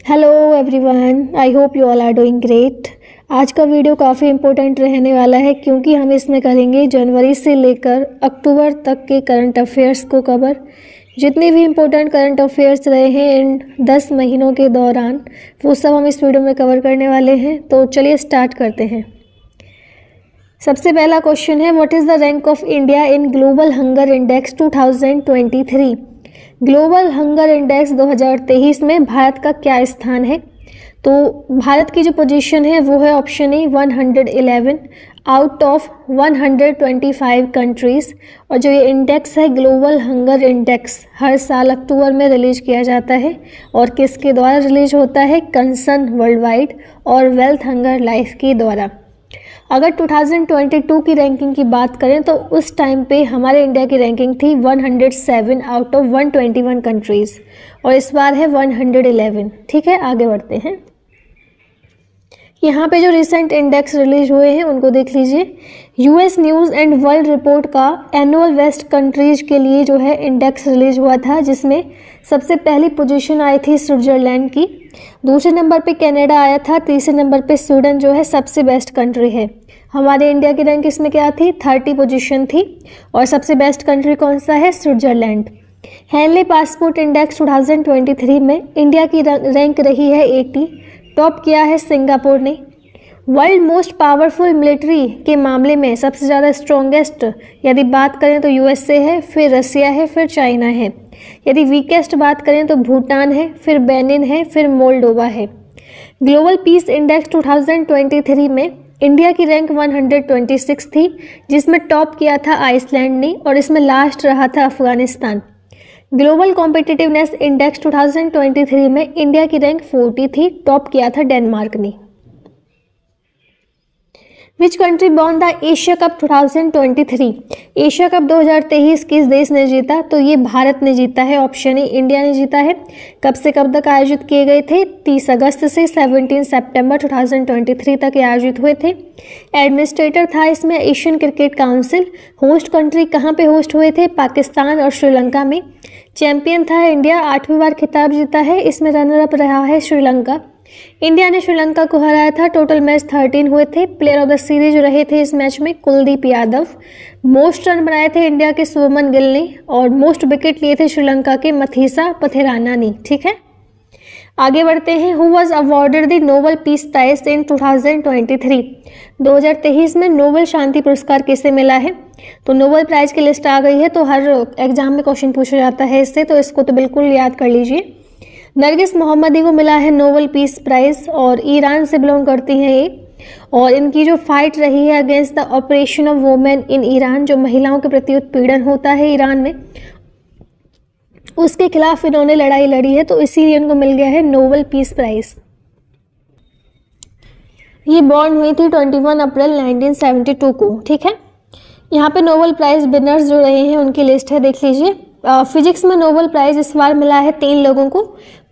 Hello everyone, I hope you all are doing great. आज का video काफ़ी important रहने वाला है क्योंकि हम इसमें करेंगे जनवरी से लेकर अक्टूबर तक के करंट अफेयर्स को कवर। जितने भी इम्पोर्टेंट करंट अफेयर्स रहे हैं इन 10 महीनों के दौरान वो सब हम इस वीडियो में कवर करने वाले हैं। तो चलिए स्टार्ट करते हैं। सबसे पहला क्वेश्चन है, what is the rank of India in global hunger index 2023। Global hunger index 2023 में भारत का क्या स्थान है? तो भारत की जो पोजीशन है वो है option A 111 out of 125 countries. और जो ये इंडेक्स है ग्लोबल हंगर इंडेक्स हर साल अक्टूबर में रिलीज किया जाता है और किसके द्वारा रिलीज होता है? कंसर्न वर्ल्ड वाइड और वेल्थ हंगर लाइफ के द्वारा। अगर 2022 की रैंकिंग की बात करें तो उस टाइम पे हमारे इंडिया की रैंकिंग थी 107 आउट ऑफ 121 कंट्रीज़ और इस बार है 111। ठीक है, आगे बढ़ते हैं। यहाँ पे जो रिसेंट इंडेक्स रिलीज हुए हैं उनको देख लीजिए। US news and world report का एनुअल वेस्ट कंट्रीज के लिए जो है इंडेक्स रिलीज हुआ था, जिसमें सबसे पहली पोजीशन आई थी स्विट्जरलैंड की, दूसरे नंबर पे कनाडा आया था, तीसरे नंबर पे स्वीडन जो है सबसे बेस्ट कंट्री है। हमारे इंडिया की रैंक इसमें क्या थी? 30 पोजीशन थी और सबसे बेस्ट कंट्री कौन सा है? स्विट्जरलैंड। हेनली पासपोर्ट इंडेक्स 2023 में इंडिया की रैंक रही है 80, टॉप किया है सिंगापुर ने। वर्ल्ड मोस्ट पावरफुल मिलिट्री के मामले में सबसे ज़्यादा स्ट्रॉन्गेस्ट यदि बात करें तो यूएसए है, फिर रसिया है, फिर चाइना है। यदि वीकेस्ट बात करें तो भूटान है, फिर बेनिन है, फिर मोल्डोवा है। ग्लोबल पीस इंडेक्स 2023 में इंडिया की रैंक 126 थी, जिसमें टॉप किया था आइसलैंड ने और इसमें लास्ट रहा था अफगानिस्तान। ग्लोबल कॉम्पिटिटिवनेस इंडेक्स 2023 में इंडिया की रैंक 40 थी, टॉप किया था डेनमार्क ने। Which country won the Asia cup 2023। Asia cup 2023 किस देश ने जीता? तो ये भारत ने जीता है, ऑप्शन ए इंडिया ने जीता है। कब से कब तक आयोजित किए गए थे? 30 अगस्त से 17 सितंबर 2023 तक आयोजित हुए थे। एडमिनिस्ट्रेटर था इसमें Asian cricket council. Host country कहाँ पे होस्ट हुए थे? पाकिस्तान और श्रीलंका में। चैंपियन था इंडिया, 8वीं बार खिताब जीता है, इसमें रनर अप रहा है श्रीलंका। इंडिया ने श्रीलंका को हराया था। टोटल मैच 13 हुए थे। प्लेयर ऑफ द सीरीज रहे थे इस मैच में कुलदीप यादव। मोस्ट रन बनाए थे इंडिया के शुभमन गिल ने और मोस्ट विकेट लिए थे श्रीलंका के मथीसा पथेराना ने। ठीक है, आगे बढ़ते हैं। Who was awarded the Nobel Peace Prize in 2023। 2023 में नोबेल शांति पुरस्कार किसे मिला है? तो नोबेल प्राइज की लिस्ट आ गई है, तो हर एग्जाम में क्वेश्चन पूछा जाता है इससे, तो इसको तो बिल्कुल याद कर लीजिए। नरगिस मोहम्मदी को मिला है नोबेल पीस प्राइज और ईरान से बिलोंग करती हैं ये, और इनकी जो फाइट रही है against the operation of women in Iran, जो महिलाओं के प्रति उत्पीड़न होता है ईरान में, उसके खिलाफ इन्होंने लड़ाई लड़ी है, तो इसीलिए इनको मिल गया है नोबेल पीस प्राइज। ये बॉर्न हुई थी 21 अप्रैल 1972 को। ठीक है, यहाँ पे नोबेल प्राइज विनर्स जो रहे हैं उनकी लिस्ट है, देख लीजिए। फिजिक्स में नोबेल प्राइज इस बार मिला है 3 लोगों को,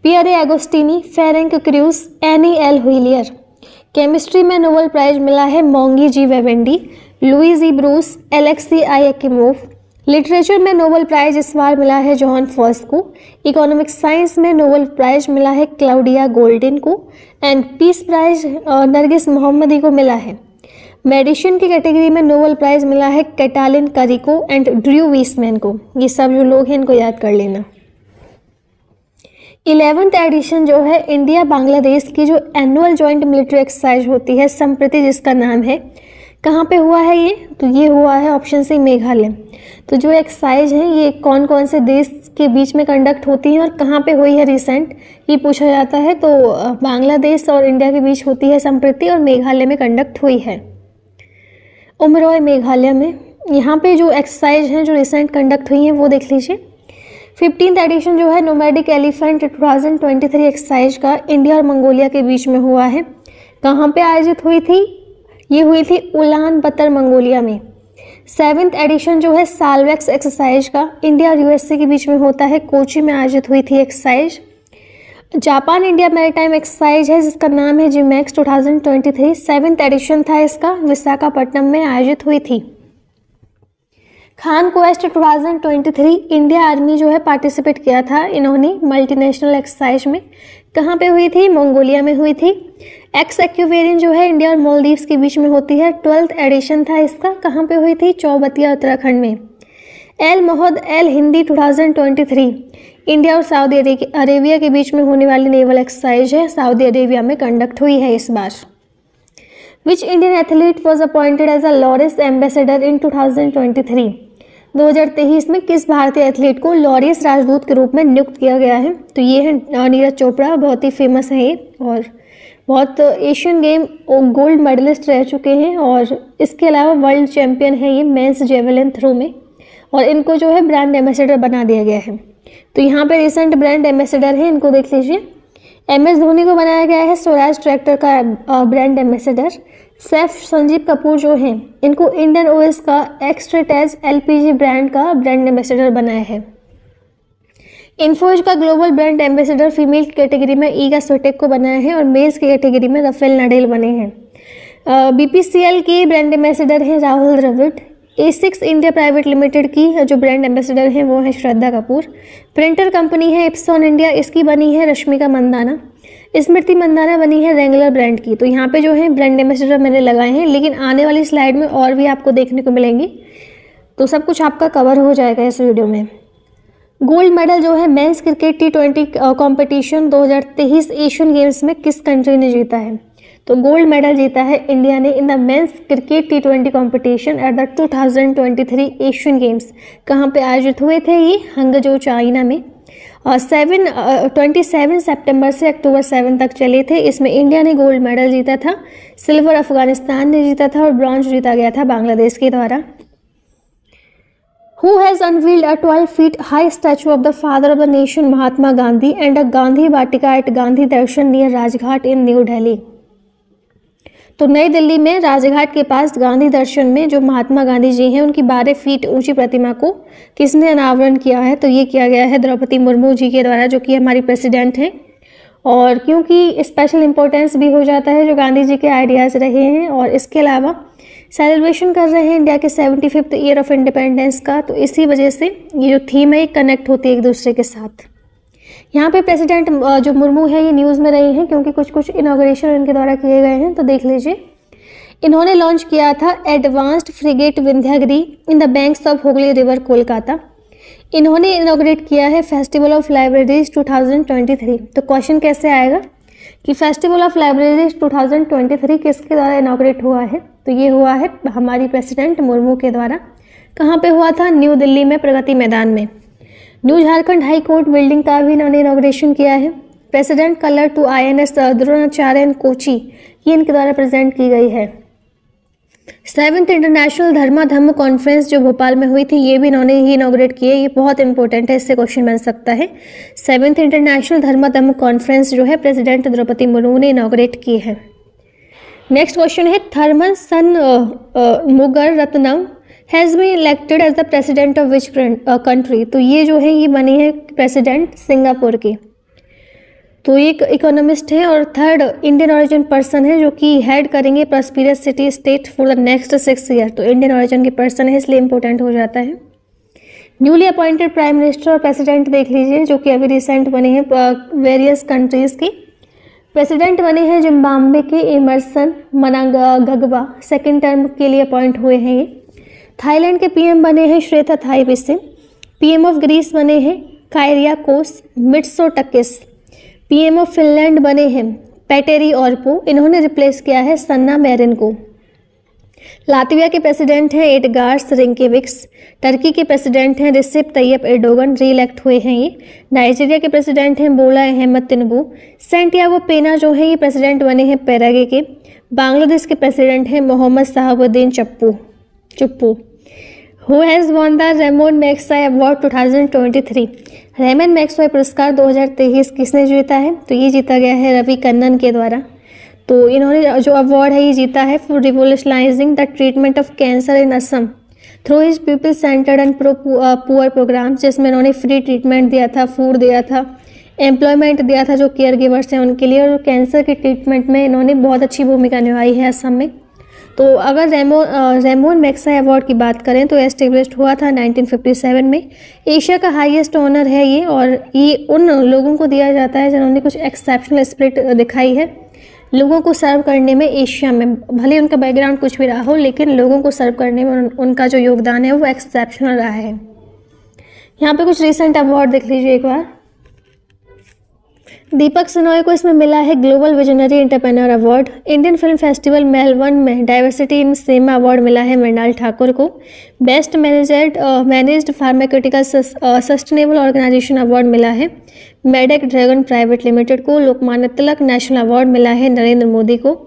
Pierre Agostini, Ferenc Krausz, Anne L Huillier. Chemistry में नोबेल प्राइज मिला है Moungi G Bawendi, Louis Brus, Alexei I Ekimov. Literature में नोबेल प्राइज इस बार मिला है जॉन फॉस को। इकोनॉमिक साइंस में नोबेल प्राइज मिला है क्लाउडिया गोल्डिन को and peace prize Narges Mohammadi को मिला है। मेडिसिन की कैटेगरी में नोबेल प्राइज मिला है कैटालिन करिको एंड ड्रू वीसमैन को। ये सब जो लोग हैं इनको याद कर लेना। 11th एडिशन जो है इंडिया बांग्लादेश की जो एनुअल जॉइंट मिलिट्री एक्सरसाइज होती है संप्रति, जिसका नाम है, कहाँ पे हुआ है ये? तो ये हुआ है ऑप्शन सी मेघालय। तो जो एक्सरसाइज है ये कौन कौन से देश के बीच में कंडक्ट होती है और कहाँ पे हुई है रिसेंट, ये पूछा जाता है। तो बांग्लादेश और इंडिया के बीच होती है संप्रति और मेघालय में कंडक्ट हुई है, उमरोय मेघालय में। यहाँ पे जो एक्सरसाइज हैं जो रिसेंट कंडक्ट हुई हैं वो देख लीजिए। 15th एडिशन जो है नोमैडिक एलिफेंट 2023 एक्सरसाइज का इंडिया और मंगोलिया के बीच में हुआ है। कहाँ पे आयोजित हुई थी? ये हुई थी उलान बतर मंगोलिया में। 7th एडिशन जो है सालवेक्स एक्सरसाइज का इंडिया और यूएसए के बीच में होता है, कोची में आयोजित हुई थी exercise. Japan India maritime exercise है जिसका नाम है जिमैक्स 2023। 7th एडिशन था इसका, विशाखापट्टनम में आयोजित हुई थी। खान क्वेस्ट 2023 इंडिया आर्मी जो है पार्टिसिपेट किया था इन्होंने मल्टीनेशनल एक्सरसाइज में। कहाँ पे हुई थी? मंगोलिया में हुई थी। एक्स एक्वेरियन जो है इंडिया और मालदीव्स के बीच में होती है, 12th एडिशन था इसका। कहाँ पे हुई थी? चौबतिया उत्तराखंड में। Al Mohed Al Hindi 2023 India और सऊदी अरेबिया के बीच में होने वाली नेवल एक्सरसाइज है, सऊदी अरेबिया में कंडक्ट हुई है इस बार। Which Indian athlete was appointed as a Laureus ambassador in 2023 2023 में किस भारतीय एथलीट को लॉरिस राजदूत के रूप में नियुक्त किया गया है? तो ये है नीरज चोपड़ा, बहुत ही फेमस है ये और बहुत एशियन गेम गोल्ड मेडलिस्ट रह चुके हैं और इसके अलावा वर्ल्ड चैंपियन है ये मेंस जेवलिन थ्रो में, और इनको जो है ब्रांड एम्बेसडर बना दिया गया है। तो यहाँ पे रिसेंट ब्रांड एम्बेसडर है, इनको देख लीजिए। MS धोनी को बनाया गया है स्वराज ट्रैक्टर का ब्रांड एम्बेसडर। सैफ संजीव कपूर जो हैं इनको इंडियन ओएस का एक्सट्रेटेज LPG ब्रांड का ब्रांड एम्बेसडर बनाया है। इन्फोज का ग्लोबल ब्रांड एम्बेसडर फीमेल की कैटेगरी में ईगा स्विटेक को बनाया है और मेल्स की कैटेगरी में राफेल नडाल बने हैं। BPCL की ब्रांड एम्बेसडर हैं Rahul Dravid. A6 India private limited की जो ब्रांड एम्बेसडर हैं वो है श्रद्धा कपूर। प्रिंटर कंपनी है इप्सॉन इंडिया, इसकी बनी है रश्मिका मंदाना। स्मृति मंदाना बनी है रेंगुलर ब्रांड की। तो यहाँ पे जो है ब्रांड एम्बेसडर मैंने लगाए हैं, लेकिन आने वाली स्लाइड में और भी आपको देखने को मिलेंगी, तो सब कुछ आपका कवर हो जाएगा इस वीडियो में। गोल्ड मेडल जो है men's cricket T20 competition 2023 Asian games में किस कंट्री ने जीता है? तो गोल्ड मेडल जीता है इंडिया ने in the men's cricket T20 competition at the 2023 Asian games. कहाँ पे आयोजित हुए थे ये? हंगजो चाइना में। 27 सितंबर से अक्टूबर 7 तक चले थे। इसमें इंडिया ने गोल्ड मेडल जीता था, सिल्वर अफगानिस्तान ने जीता था और ब्रॉन्ज जीता गया था बांग्लादेश के द्वारा। Who has unveiled a 12 feet high statue of the father of the nation Mahatma Gandhi and a Gandhi Vatika at Gandhi Darshan near Rajghat in New Delhi? तो नई दिल्ली में राजघाट के पास गांधी दर्शन में जो महात्मा गांधी जी हैं उनकी 12 फीट ऊंची प्रतिमा को किसने अनावरण किया है? तो ये किया गया है द्रौपदी मुर्मू जी के द्वारा, जो कि हमारी प्रेसिडेंट हैं। और क्योंकि स्पेशल इम्पोर्टेंस भी हो जाता है जो गांधी जी के आइडियाज़ रहे हैं, और इसके अलावा सेलिब्रेशन कर रहे हैं इंडिया के 75th ईयर ऑफ इंडिपेंडेंस का, तो इसी वजह से ये जो थीम है कनेक्ट होती है एक दूसरे के साथ। यहाँ पे प्रेसिडेंट जो मुर्मू है ये न्यूज़ में रही हैं क्योंकि कुछ इनॉग्रेशन इनके द्वारा किए गए हैं, तो देख लीजिए। इन्होंने लॉन्च किया था advanced frigate Vindhyagiri in the banks of Hooghly river Kolkata. इन्होंने इनॉग्रेट किया है फेस्टिवल ऑफ लाइब्रेरीज 2023। तो क्वेश्चन कैसे आएगा कि फेस्टिवल ऑफ लाइब्रेरीज 2023 किसके द्वारा इनॉग्रेट हुआ है? तो ये हुआ है हमारी प्रेसिडेंट मुर्मू के द्वारा। कहाँ पे हुआ था? न्यू दिल्ली में, प्रगति मैदान में। New Jharkhand high court building का भी इन्होंने इनॉग्रेशन किया है। President colour to INS Dronacharya Kochi, ये इनके द्वारा प्रेजेंट की गई है। 7th इंटरनेशनल धर्म कॉन्फ्रेंस जो भोपाल में हुई थी ये भी इन्होंने ही इनॉग्रेट की है। ये बहुत इंपॉर्टेंट है, इससे क्वेश्चन बन सकता है। 7th इंटरनेशनल धर्म कॉन्फ्रेंस जो है प्रेसिडेंट द्रौपदी मुर्मू ने इनॉग्रेट की है। नेक्स्ट क्वेश्चन है Tharman Shanmugaratnam has been elected as the president of which country? तो ये जो है ये बनी है प्रेसिडेंट सिंगापुर की। तो ये इकोनॉमिस्ट हैं और थर्ड इंडियन ओरिजिन पर्सन है जो कि हेड करेंगे prosperous city state for the next 6 year. तो इंडियन ओरिजिन के पर्सन है, इसलिए इंपॉर्टेंट हो जाता है। न्यूली अपॉइंटेड प्राइम मिनिस्टर और प्रेसिडेंट देख लीजिए जो कि अभी रिसेंट बने हैं वेरियस कंट्रीज़ की। प्रेसिडेंट बने हैं जिम्बाब्वे के एमरसन मनांगाग्वा, सेकेंड टर्म के लिए अपॉइंट हुए हैं ये। थाईलैंड के PM बने हैं श्वेता थाईबिसे। PM ऑफ ग्रीस बने हैं कायरियाकोस मिट्सोटकिस। PM ऑफ फिनलैंड बने हैं पेटेरी ऑर्पो, इन्होंने रिप्लेस किया है सन्ना मैरिन को। लातविया के प्रेसिडेंट हैं एडगार्स रिंकेविक्स। टर्की के प्रेसिडेंट हैं रिसेप तैयब एर्डोगन, री इलेक्ट हुए हैं ये। नाइजीरिया के प्रेसिडेंट हैं बोला अहमद तिनुबू। सैंटियागो पेना जो है ये प्रेसिडेंट बने हैं पैरागे के। बांग्लादेश के प्रेसिडेंट हैं मोहम्मद साहबुद्दीन चुप्पू। Who has won the Ramon Magsaysay award 2023? Ramon Magsaysay पुरस्कार 2023 किसने जीता है? तो ये जीता गया है रवि कन्नन के द्वारा। तो इन्होंने जो अवार्ड है ये जीता है for revolutionising the treatment of cancer in Assam through his people centred and poor programme, जिसमें इन्होंने फ्री ट्रीटमेंट दिया था, फूड दिया था, एम्प्लॉयमेंट दिया था जो केयर गिवर्स हैं उनके लिए, और कैंसर के ट्रीटमेंट में इन्होंने बहुत अच्छी भूमिका निभाई है असम में। तो अगर रेमोन मैग्सेसे अवार्ड की बात करें तो एस्टेब्लिश्ड हुआ था 1957 में। एशिया का हाईएस्ट ऑनर है ये, और ये उन लोगों को दिया जाता है जिन्होंने कुछ एक्सेप्शनल स्पिरिट दिखाई है लोगों को सर्व करने में एशिया में। भले उनका बैकग्राउंड कुछ भी रहा हो, लेकिन लोगों को सर्व करने में उनका जो योगदान है वो एक्सेप्शनल रहा है। यहाँ पे कुछ रिसेंट अवार्ड देख लीजिए एक बार। दीपक सिनोय को इसमें मिला है global visionary entrepreneur award. Indian film festival Melbourne में डाइवर्सिटी इन सिनेमा अवार्ड मिला है मृणाल ठाकुर को। Best managed pharmaceutical sustainable organisation award मिला है मेडेक ड्रैगन प्राइवेट लिमिटेड को। लोकमान्य तिलक नेशनल अवार्ड मिला है नरेंद्र मोदी को।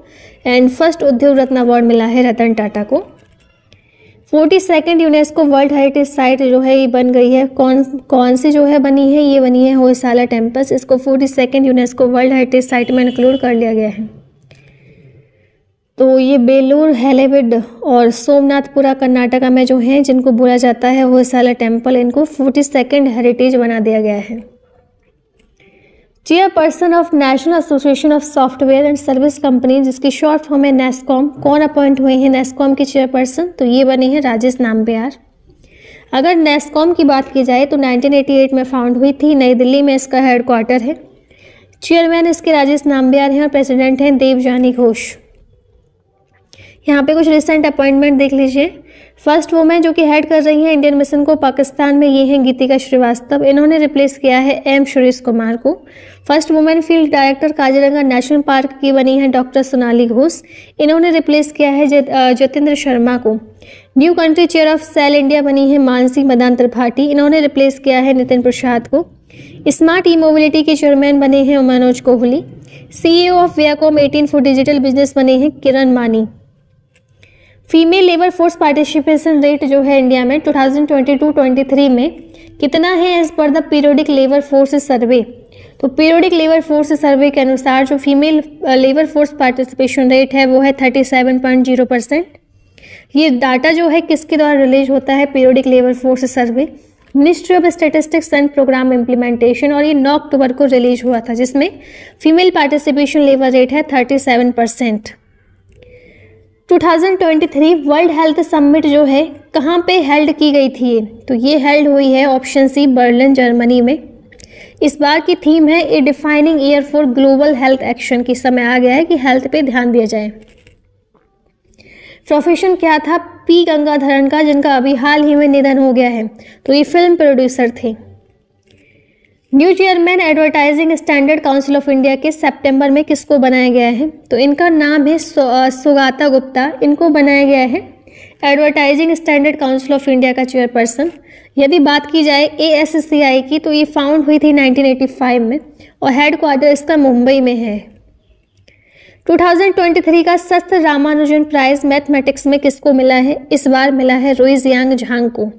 एंड फर्स्ट उद्योग रत्न अवार्ड मिला है रतन टाटा को। 42nd UNESCO world heritage site जो है ये बन गई है। कौन सी जो है बनी है, ये बनी है होयसाला टेम्पल्स। इसको 42nd UNESCO world heritage site में इंक्लूड कर लिया गया है। तो ये बेलूर, हैलेविड और सोमनाथपुरा कर्नाटका में जो हैं जिनको बोला जाता है होयसाला टेम्पल, इनको 42nd हेरिटेज बना दिया गया है। Chairperson of national association of software and service company, जिसकी शॉर्ट फॉर्म है नेस्कॉम, कौन अपॉइंट हुए हैं नेस्कॉम के चेयरपर्सन? तो ये बने हैं राजेश नाम्बियार। अगर नेस्कॉम की बात की जाए तो 1988 में फाउंड हुई थी, नई दिल्ली में इसका हेडक्वार्टर है। चेयरमैन इसके राजेश नाम्बियार हैं और प्रेसिडेंट हैं देवजानी घोष। यहाँ पे कुछ रिसेंट अपॉइंटमेंट देख लीजिए। फर्स्ट वुमेन जो कि हेड कर रही हैं इंडियन मिशन को पाकिस्तान में, ये हैं गीतिका श्रीवास्तव। इन्होंने रिप्लेस किया है एम सुरेश कुमार को। First women field director Kaziranga national park की बनी है डॉक्टर सोनाली घोष। इन्होंने रिप्लेस किया है जतेंद्र शर्मा को। New country chair of Shell India बनी है मानसी मदान त्रिपाठी। इन्होंने रिप्लेस किया है नितिन प्रसाद को। स्मार्ट ई मोबिलिटी के चेयरमैन बने हैं Manoj Kohli. CEO of Viacom 18 for digital business बने हैं Kiran Mani. Female labour force participation rate जो है इंडिया में 2022-23 में कितना है एज पर the periodic labour force survey? तो पीरियोडिक लेबर फोर्स सर्वे के अनुसार जो female labour force participation rate है वो है 37.0%। ये डाटा जो है किसके द्वारा रिलीज होता है? Periodic labour force survey, Ministry of Statistics and Programme Implementation, और ये 9 अक्टूबर को रिलीज हुआ था, जिसमें फीमेल पार्टिसिपेशन लेबर रेट है 37%। 2023 वर्ल्ड हेल्थ समिट जो है कहाँ पे हेल्ड की गई थी? तो ये हेल्ड हुई है ऑप्शन सी बर्लिन जर्मनी में। इस बार की थीम है a defining year for global health action की। समय आ गया है कि हेल्थ पे ध्यान दिया जाए। प्रोफेशन क्या था पी गंगाधरन का, जिनका अभी हाल ही में निधन हो गया है? तो ये फिल्म प्रोड्यूसर थे। New chairman advertising standard council of India के सितंबर में किसको बनाया गया है? तो इनका नाम है सुगाता गुप्ता। इनको बनाया गया है advertising standard council of India का चेयरपर्सन। यदि बात की जाए ASCI की तो ये फाउंड हुई थी 1985 में और हेडक्वार्टर इसका मुंबई में है। 2023 का शस्त्र रामानुजन प्राइज मैथमेटिक्स में किसको मिला है? इस बार मिला है रुइज यांग झांग को।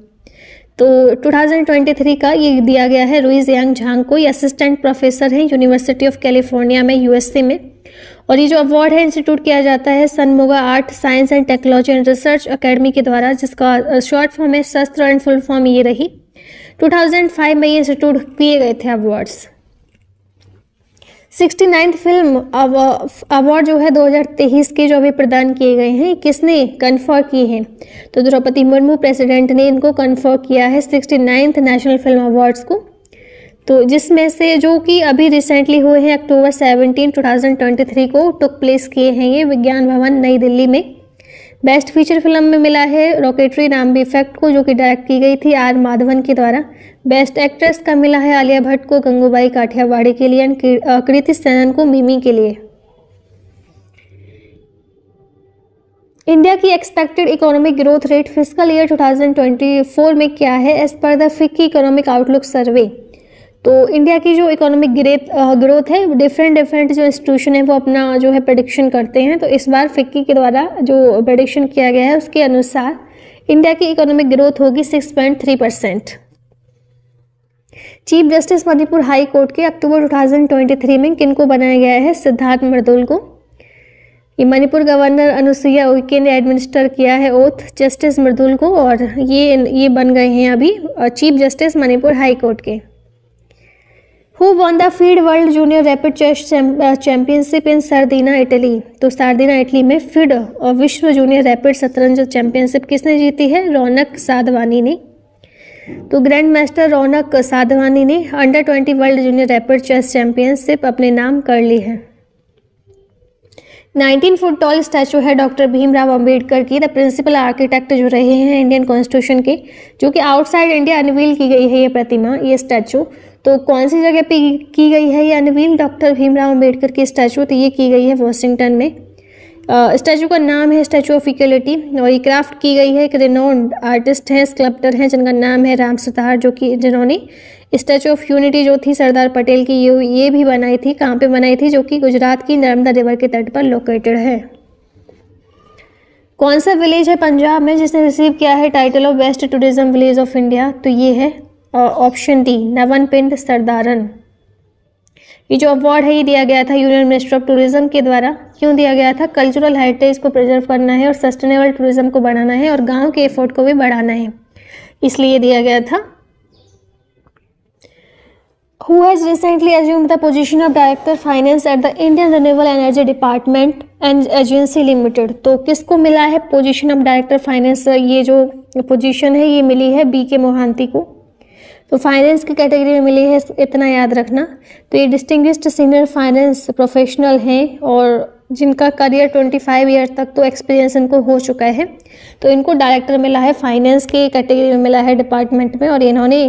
तो 2023 का ये दिया गया है रुइज यांग झांग को। ये असिस्टेंट प्रोफेसर हैं यूनिवर्सिटी ऑफ कैलिफोर्निया में USA में। और ये जो अवार्ड है इंस्टीट्यूट किया जाता है Shanmuga art science and technology and research academy के द्वारा, जिसका शॉर्ट फॉर्म है शस्त्र एंड फुल फॉर्म ये रही। 2005 में ये इंस्टीट्यूट किए गए थे अवार्ड्स। 69th फिल्म अवार्ड जो है 2023 के जो अभी प्रदान किए गए हैं, किसने कन्फर किए हैं? तो द्रौपदी मुर्मू प्रेसिडेंट ने इनको कन्फर किया है 69th नेशनल फिल्म अवार्ड्स को। तो जिसमें से जो कि अभी रिसेंटली हुए हैं अक्टूबर 17, 2023 को टुक प्लेस किए हैं ये विज्ञान भवन नई दिल्ली में। बेस्ट फीचर फिल्म में मिला है रॉकेटरी नाम्बी इफेक्ट को, जो कि डायरेक्ट की गई थी R माधवन के द्वारा। बेस्ट एक्ट्रेस का मिला है आलिया भट्ट को गंगूबाई काठियावाड़ी के लिए, कृति सेनन को मिमी के लिए। इंडिया की expected economic growth rate fiscal year 2024 में क्या है एज पर the FICCI economic outlook survey? तो इंडिया की जो इकोनॉमिक ग्रोथ है डिफरेंट जो इंस्टीट्यूशन है वो अपना जो है प्रेडिक्शन करते हैं। तो इस बार फिक्की के द्वारा जो प्रेडिक्शन किया गया है उसके अनुसार इंडिया की इकोनॉमिक ग्रोथ होगी 6.3%। Chief justice Manipur high court के अक्टूबर 2023 में किनको बनाया गया है? सिद्धार्थ मर्दुल को। ये मणिपुर गवर्नर अनुसुईया उइके ने एडमिनिस्टर किया है ओथ जस्टिस मर्दुल को, और ये बन गए हैं अभी chief justice Manipur high court के। Who won the FIDE world junior rapid chess championship in Sardinia Italy. तो सर्दीना इटली में फीड विश्व जूनियर रैपिड शतरंज चैंपियनशिप किसने जीती है? रौनक साधवानी ने। तो ग्रैंड मास्टर रौनक साधवानी ने under 20 world junior rapid chess championship अपने नाम कर ली है। 19 फुट टॉल स्टैचू है डॉक्टर भीमराव अंबेडकर की, द प्रिंसिपल आर्किटेक्ट जो रहे हैं इंडियन कॉन्स्टिट्यूशन के, जो कि आउटसाइड इंडिया अनवील की गई है ये प्रतिमा, ये स्टैचू। तो कौन सी जगह पे की गई है ये अनवील डॉक्टर भीमराव अंबेडकर की स्टैचू? तो ये की गई है वॉशिंगटन में। स्टैचू का नाम है स्टैचू ऑफ इक्वलिटी और ये क्राफ्ट की गई है एक रिनोन्ड आर्टिस्ट हैं, स्कल्प्टर हैं जिनका नाम है राम सतार, जो कि जिन्होंने स्टैचू ऑफ यूनिटी जो थी सरदार पटेल की ये भी बनाई थी। कहाँ पे बनाई थी? जो कि गुजरात की नर्मदा रिवर के तट पर लोकेटेड है। कौन सा विलेज है पंजाब में जिसने रिसीव किया है title of best tourism village of India? तो ये है ऑप्शन डी, नवनपिंड सरदारन। ये जो अवार्ड है ये दिया गया था यूनियन मिनिस्टर ऑफ टूरिज्म के द्वारा। क्यों दिया गया था? कल्चरल हेरिटेज को प्रिजर्व करना है और सस्टेनेबल टूरिज्म को बढ़ाना है और गांव के एफर्ट को भी बढ़ाना है, इसलिए दिया गया था। Who has recently assumed the position of Director Finance at the Indian Renewable Energy Department and Agency Limited? तो किसको मिला है पोजीशन ऑफ डायरेक्टर फाइनेंस? ये जो पोजीशन है ये मिली है बी के मोहांती को। तो फाइनेंस की कैटेगरी में मिली है, इतना याद रखना। तो ये डिस्टिंग्विश्ड सीनियर फाइनेंस प्रोफेशनल हैं और जिनका करियर 25 ईयर तक तो एक्सपीरियंस इनको हो चुका है। तो इनको डायरेक्टर मिला है, फाइनेंस के कैटेगरी में मिला है डिपार्टमेंट में, और इन्होंने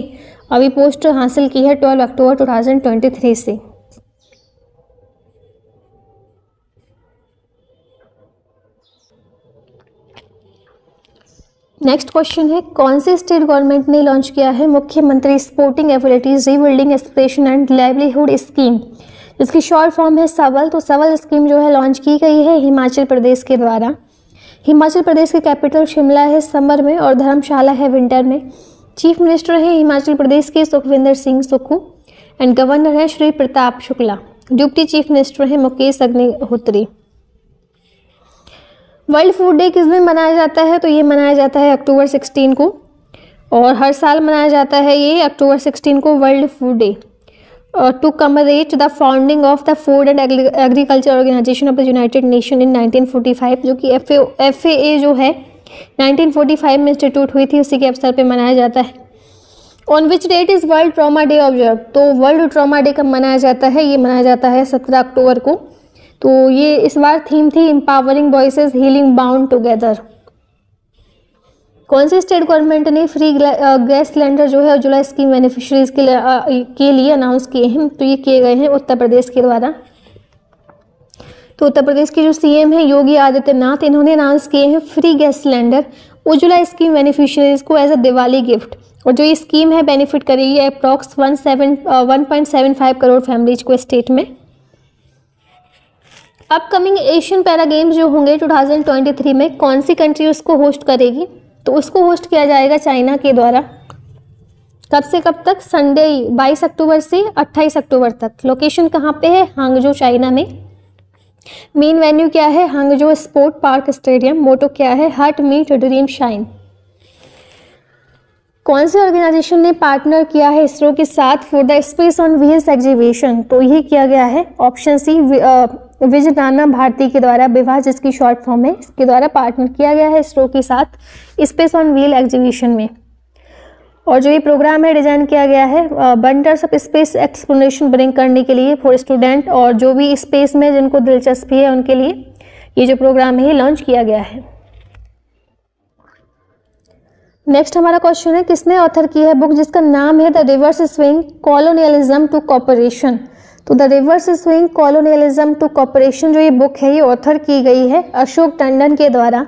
अभी पोस्ट हासिल की है 12 अक्टूबर 2023 से। नेक्स्ट क्वेश्चन है, कौन से स्टेट गवर्नमेंट ने लॉन्च किया है मुख्यमंत्री sporting abilities rebuilding aspiration and livelihood scheme, जिसकी शॉर्ट फॉर्म है सबल। तो सबल स्कीम जो है लॉन्च की गई है हिमाचल प्रदेश के द्वारा। हिमाचल प्रदेश की कैपिटल शिमला है समर में और धर्मशाला है विंटर में। चीफ मिनिस्टर हैं हिमाचल प्रदेश के सुखविंदर सिंह सुक्खू एंड गवर्नर है Shri Pratap Shukla. Deputy chief minister हैं Mukesh Agnihotri. World food day किस दिन मनाया जाता है? तो ये मनाया जाता है अक्टूबर 16 को, और हर साल मनाया जाता है ये अक्टूबर 16 को World food Day to commemorate the founding of the Food and Agriculture Organization of the United Nation in 1945, जो कि FAO जो है 1945 में इंस्टीट्यूट हुई थी, उसी के अवसर पे मनाया जाता है। On which that is world trauma day observe? तो वर्ल्ड ट्रॉमा डे कब मनाया जाता है? ये मनाया जाता है 17 अक्टूबर को। तो ये इस बार थीम थी empowering voices healing bound together. कौन सी स्टेट गवर्नमेंट ने फ्री गैस सिलेंडर जो है उज्ज्वला स्कीम बेनिफिशरीज के लिए अनाउंस किए हैं? तो ये किए गए हैं उत्तर प्रदेश के द्वारा। तो उत्तर प्रदेश के जो CM हैं योगी आदित्यनाथ, इन्होंने अनाउंस किए हैं free gas cylinder Ujjwala scheme beneficiaries को एज अ दिवाली गिफ्ट। और जो ये स्कीम है बेनिफिट करेगी अप्रॉक्स 1.75 करोड़ फैमिलीज को स्टेट में। अपकमिंग एशियन पैरा गेम्स जो होंगे 2023 में कौन सी कंट्री उसको होस्ट करेगी? तो उसको होस्ट किया जाएगा चाइना के द्वारा। कब से कब तक? संडे 22 अक्टूबर से 28 अक्टूबर तक। लोकेशन कहाँ पे है? हांगजो चाइना में। मेन वेन्यू क्या है? Hangzhou sport park stadium. Motto क्या है? हट मीट ड्रीम शाइन। कौन सी ऑर्गेनाइजेशन ने पार्टनर किया है इसरो के साथ for the space on wheels exhibition? तो ये किया गया है ऑप्शन सी विजनाना भारती के द्वारा, विवाह जिसकी शॉर्ट फॉर्म है, इसके द्वारा पार्टनर किया गया है इसरो के साथ स्पेस ऑन व्हील एग्जीबिशन में। और जो ये प्रोग्राम है डिजाइन किया गया है wonders of space exploration bring करने के लिए फॉर स्टूडेंट और जो भी स्पेस में जिनको दिलचस्पी है उनके लिए ये जो प्रोग्राम है ये लॉन्च किया गया है। नेक्स्ट हमारा क्वेश्चन है, किसने ऑथर की है बुक जिसका नाम है the reverse swing colonialism to cooperation? तो the reverse swing colonialism to cooperation जो ये बुक है ये ऑथर की गई है अशोक टंडन के द्वारा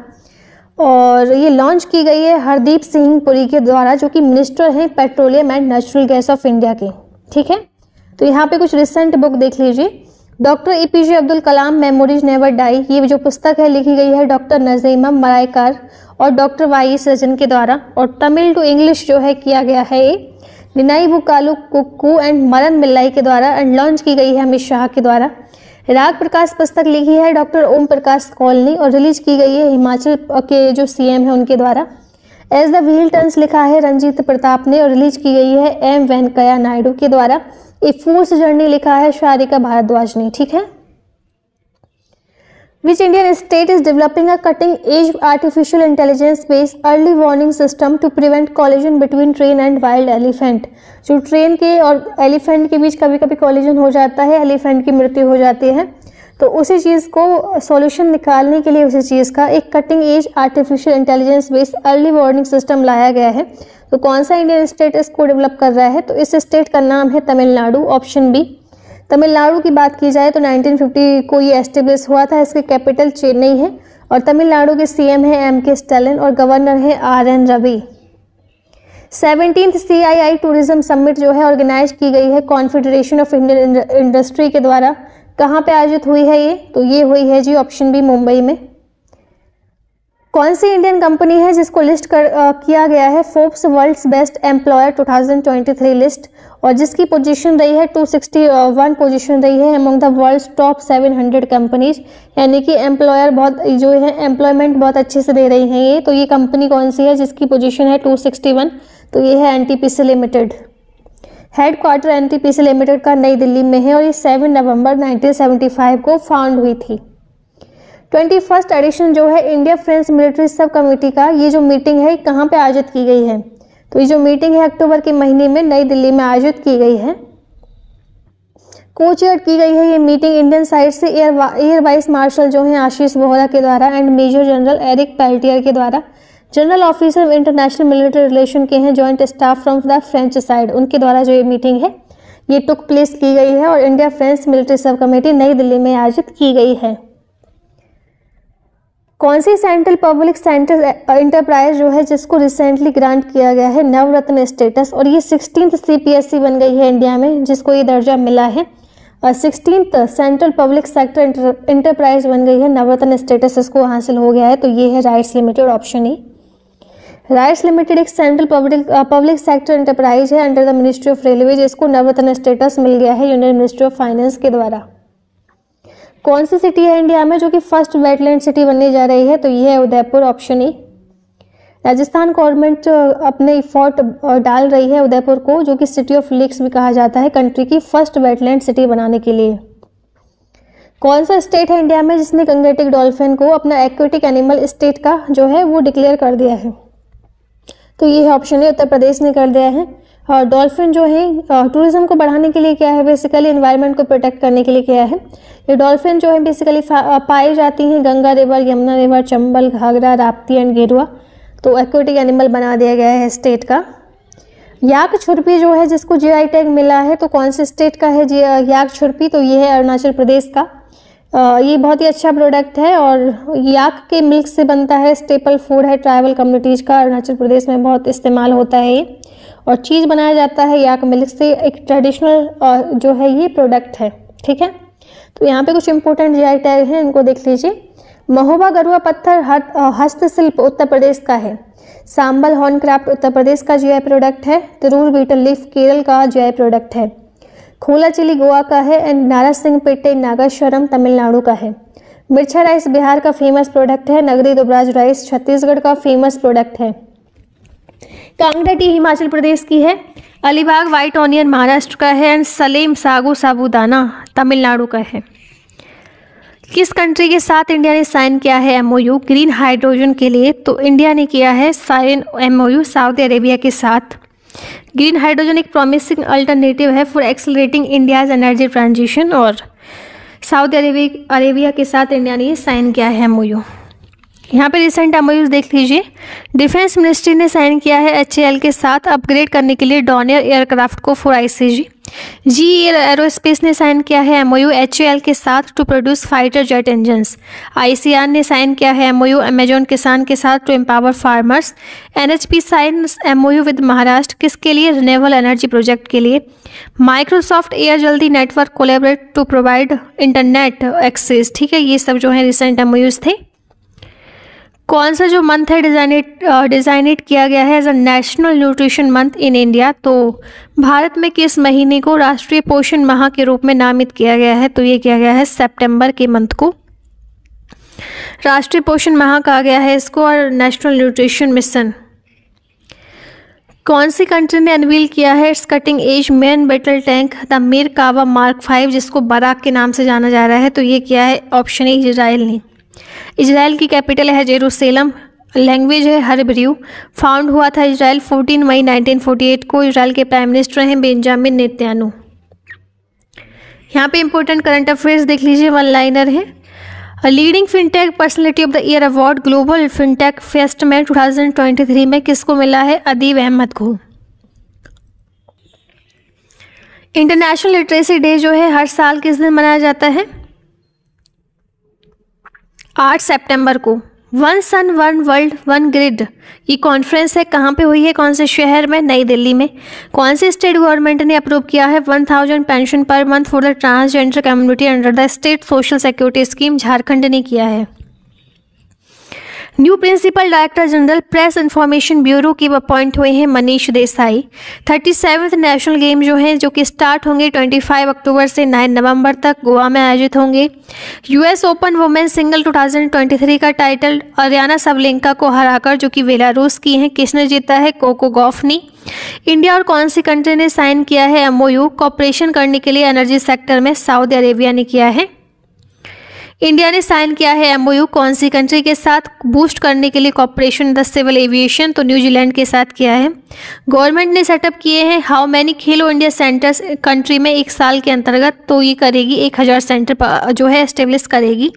और ये लॉन्च की गई है हरदीप सिंह पुरी के द्वारा, जो कि मिनिस्टर हैं petroleum and natural gas off India के। ठीक है, तो यहाँ पे कुछ रिसेंट बुक देख लीजिए। Doctor APJ Abdul Kalam memories never die, ये जो पुस्तक है लिखी गई है डॉक्टर नज़ीमा मरायकार और डॉक्टर YS रजन के द्वारा, और तमिल टू इंग्लिश जो है किया गया है ये निनाई कालू कुक्कू एंड मरन मिल्लाई के द्वारा एंड लॉन्च की गई है अमित शाह के द्वारा। राग प्रकाश पुस्तक लिखी है डॉक्टर ओम प्रकाश कौल ने और रिलीज की गई है हिमाचल के जो CM है उनके द्वारा। एज द व्हील टर्न्स लिखा है रंजीत प्रताप ने और रिलीज की गई है M वेंकैया नायडू के द्वारा। ए फूल्स जर्नी लिखा है शारिका भारद्वाज ने, ठीक है। Which Indian state is developing a cutting-edge artificial intelligence-based early warning system to prevent collision between train and wild elephant? जो ट्रेन के और एलिफेंट के बीच कभी कभी कॉलिजन हो जाता है, एलिफेंट की मृत्यु हो जाती है, तो उसी चीज़ को सॉल्यूशन निकालने के लिए उसी चीज़ का एक cutting edge artificial intelligence based early warning system लाया गया है। तो कौन सा इंडियन स्टेट इसको डेवलप कर रहा है? तो इस स्टेट का नाम है तमिलनाडु, ऑप्शन बी। तमिलनाडु की बात की जाए तो 1950 को ये एस्टेब्लिश हुआ था। इसकी कैपिटल चेन्नई है और तमिलनाडु के सीएम है एम.के. स्टालिन और गवर्नर है RN. Ravi. 17th CII tourism summit जो है ऑर्गेनाइज की गई है कॉन्फेडरेशन ऑफ इंडियन इंडस्ट्री के द्वारा। कहाँ पे आयोजित हुई है ये? तो ये हुई है जी ऑप्शन बी, मुंबई में। कौन सी इंडियन कंपनी है जिसको लिस्ट किया गया है Forbes world's best employer 2023 list और जिसकी पोजीशन रही है 261 पोजीशन रही है among the world's top 700 companies, यानी कि एम्प्लॉयर बहुत जो है एम्प्लॉयमेंट बहुत अच्छे से दे रही हैं ये। तो ये कंपनी कौन सी है जिसकी पोजीशन है 261? तो ये है NTPC limited. Headquarter NTPC limited का नई दिल्ली में है और ये 7 नवंबर 1975 को फाउंड हुई थी। 21st एडिशन जो है India French military sub committee का ये जो मीटिंग है कहाँ पे आयोजित की गई है? तो ये जो मीटिंग है अक्टूबर के महीने में नई दिल्ली में आयोजित की गई है। को-चेयर की गई है ये मीटिंग इंडियन साइड से एयर वाइस मार्शल जो हैं आशीष वोहरा के द्वारा and major general Eric Peltier के द्वारा। General officer international military relation के हैं joint staff from the French side, उनके द्वारा जो ये मीटिंग है ये टुक प्लेस की गई है और India French military sub committee नई दिल्ली में आयोजित की गई है। कौन C central public centre enterprise जो है जिसको रिसेंटली ग्रांट किया गया है नवरत्न स्टेटस और ये 16th CPSE बन गई है इंडिया में जिसको ये दर्जा मिला है और 16th central public sector enterprise बन गई है, नवरत्न स्टेटस इसको हासिल हो गया है। तो ये है rights limited, option E. Rights limited एक सेंट्रल पब्लिक सेक्टर इंटरप्राइज है under the ministry of railway जिसको नवरत्न स्टेटस मिल गया है यूनियन मिनिस्ट्री ऑफ फाइनेंस के द्वारा। कौन सी सिटी है इंडिया में जो कि फर्स्ट वेटलैंड सिटी बनने जा रही है? तो ये है Udaipur, option E. Rajasthan government अपने एफर्ट डाल रही है उदयपुर को जो कि सिटी ऑफ लेक्स भी कहा जाता है कंट्री की फर्स्ट वेटलैंड सिटी बनाने के लिए। कौन सा स्टेट है इंडिया में जिसने गंगेटिक डॉल्फिन को अपना एक्वेटिक एनिमल स्टेट का जो है वो डिक्लेयर कर दिया है? तो ये है ऑप्शन ए, उत्तर प्रदेश ने कर दिया है। और डॉल्फिन जो है टूरिज्म को बढ़ाने के लिए क्या है, बेसिकली एनवायरनमेंट को प्रोटेक्ट करने के लिए क्या है। ये डॉल्फिन जो है बेसिकली पाई जाती हैं Ganga river, Yamuna river, Chambal, Ghaghara, Rapti and Gerua. तो एक्वेटिक एनिमल बना दिया गया है स्टेट का। याक छुरपी जो है जिसको जीआई टैग मिला है तो कौन से स्टेट का है याक छुरपी? तो ये है अरुणाचल प्रदेश का। ये बहुत ही अच्छा प्रोडक्ट है और याक के मिल्क से बनता है, स्टेपल फूड है ट्राइबल कम्युनिटीज़ का, अरुणाचल प्रदेश में बहुत इस्तेमाल होता है ये और चीज़ बनाया जाता है याक मिल्क से, एक ट्रेडिशनल जो है ये प्रोडक्ट है, ठीक है। तो यहाँ पे कुछ इंपॉर्टेंट जीआई टैग हैं, इनको देख लीजिए। महोबा गरुआ पत्थर हस्तशिल्प उत्तर प्रदेश का है। सांबल हॉर्न क्राफ्ट उत्तर प्रदेश का जीआई प्रोडक्ट है। तिरूर बीटल लीफ केरल का जीआई प्रोडक्ट है। खोला चिली गोवा का है एंड नारासिंगपेटे नागेश्वरम तमिलनाडु का है। मिर्चा राइस बिहार का फेमस प्रोडक्ट है। नगरी दुबराज राइस छत्तीसगढ़ का फेमस प्रोडक्ट है। कांगड़ा टी हिमाचल प्रदेश की है। अलीबाग व्हाइट ऑनियन महाराष्ट्र का है एंड सलेम सागू साबूदाना तमिलनाडु का है। किस कंट्री के साथ इंडिया ने साइन किया है एमओयू ग्रीन हाइड्रोजन के लिए? तो इंडिया ने किया है साइन एमओयू सऊदी अरेबिया के साथ। ग्रीन हाइड्रोजन एक प्रॉमिसिंग अल्टरनेटिव है for accelerating India's energy transition और सऊदी अरेबिया के साथ इंडिया ने साइन किया है एमओयू। यहाँ पे रिसेंट एमओयूज देख लीजिए। डिफेंस मिनिस्ट्री ने साइन किया है एचएएल के साथ अपग्रेड करने के लिए डॉनियर एयरक्राफ्ट को फॉर आईसीजी। जी एरोस्पेस ने साइन किया है एमओयू एचएएल के साथ to produce fighter jet engines. ICR ने साइन किया है एमओयू अमेजॉन किसान के साथ to empower farmers. NHP sign MoU with Maharashtra किसके लिए? रिन्यूएबल एनर्जी प्रोजेक्ट के लिए। Microsoft air Jaldi network collaborate to provide internet access, ठीक है। ये सब जो है रिसेंट एमओयूज थे। कौन सा जो मंथ है डिजाइनेट किया गया है as a national nutrition month in India? तो भारत में किस महीने को राष्ट्रीय पोषण माह के रूप में नामित किया गया है? तो ये किया गया है सितंबर के मंथ को राष्ट्रीय पोषण माह कहा गया है इसको और नेशनल न्यूट्रिशन मिशन। कौन सी कंट्री ने अनवील किया है its cutting edge main battle tank the Merkava mark 5 जिसको बराक के नाम से जाना जा रहा है? तो ये किया है ऑप्शन ए इजराइल ने। इजराइल की कैपिटल है जेरूसलम। लैंग्वेज है हिब्रू। फाउंड हुआ था इजराइल 14 मई 1948 को। इजराइल के प्राइम मिनिस्टर हैं बेंजामिन नेतन्याहू। यहाँ पे इंपॉर्टेंट करंट अफेयर्स देख लीजिए, वन लाइनर है। Leading fintech personality of the year award global fintech fest में 2023 में किसको मिला है? अदीब अहमद को। इंटरनेशनल लिटरेसी डे जो है हर साल किस दिन मनाया जाता है? 8 सितंबर को। One sun one world one grid ये कॉन्फ्रेंस है, कहाँ पे हुई है, कौन से शहर में? नई दिल्ली में। कौन सी स्टेट गवर्नमेंट ने अप्रूव किया है 1000 पेंशन पर month for the transgender community under the state social security scheme? Jharkhand ने किया है। New principal director general press information bureau की अपॉइंट हुए हैं मनीष देसाई। 37वें नेशनल गेम जो है जो कि स्टार्ट होंगे 25 अक्टूबर से 9 नवंबर तक गोवा में आयोजित होंगे। यूएस ओपन वुमेन्स सिंगल 2023 का टाइटल अरियाना सबलेंका को हराकर, जो कि बेलारूस की हैं, किसने जीता है? कोको गॉफ ने। इंडिया और कौन सी कंट्री ने साइन किया है एमओयू कॉपरेशन करने के लिए एनर्जी सेक्टर में? सऊदी अरेबिया ने किया है। इंडिया ने साइन किया है एमओयू कौन सी कंट्री के साथ बूस्ट करने के लिए cooperation in the civil aviation? तो न्यूजीलैंड के साथ किया है। गवर्नमेंट ने सेटअप किए हैं how many Khelo India centres country में एक साल के अंतर्गत? तो ये करेगी 1000 सेंटर जो है एस्टेब्लिश करेगी।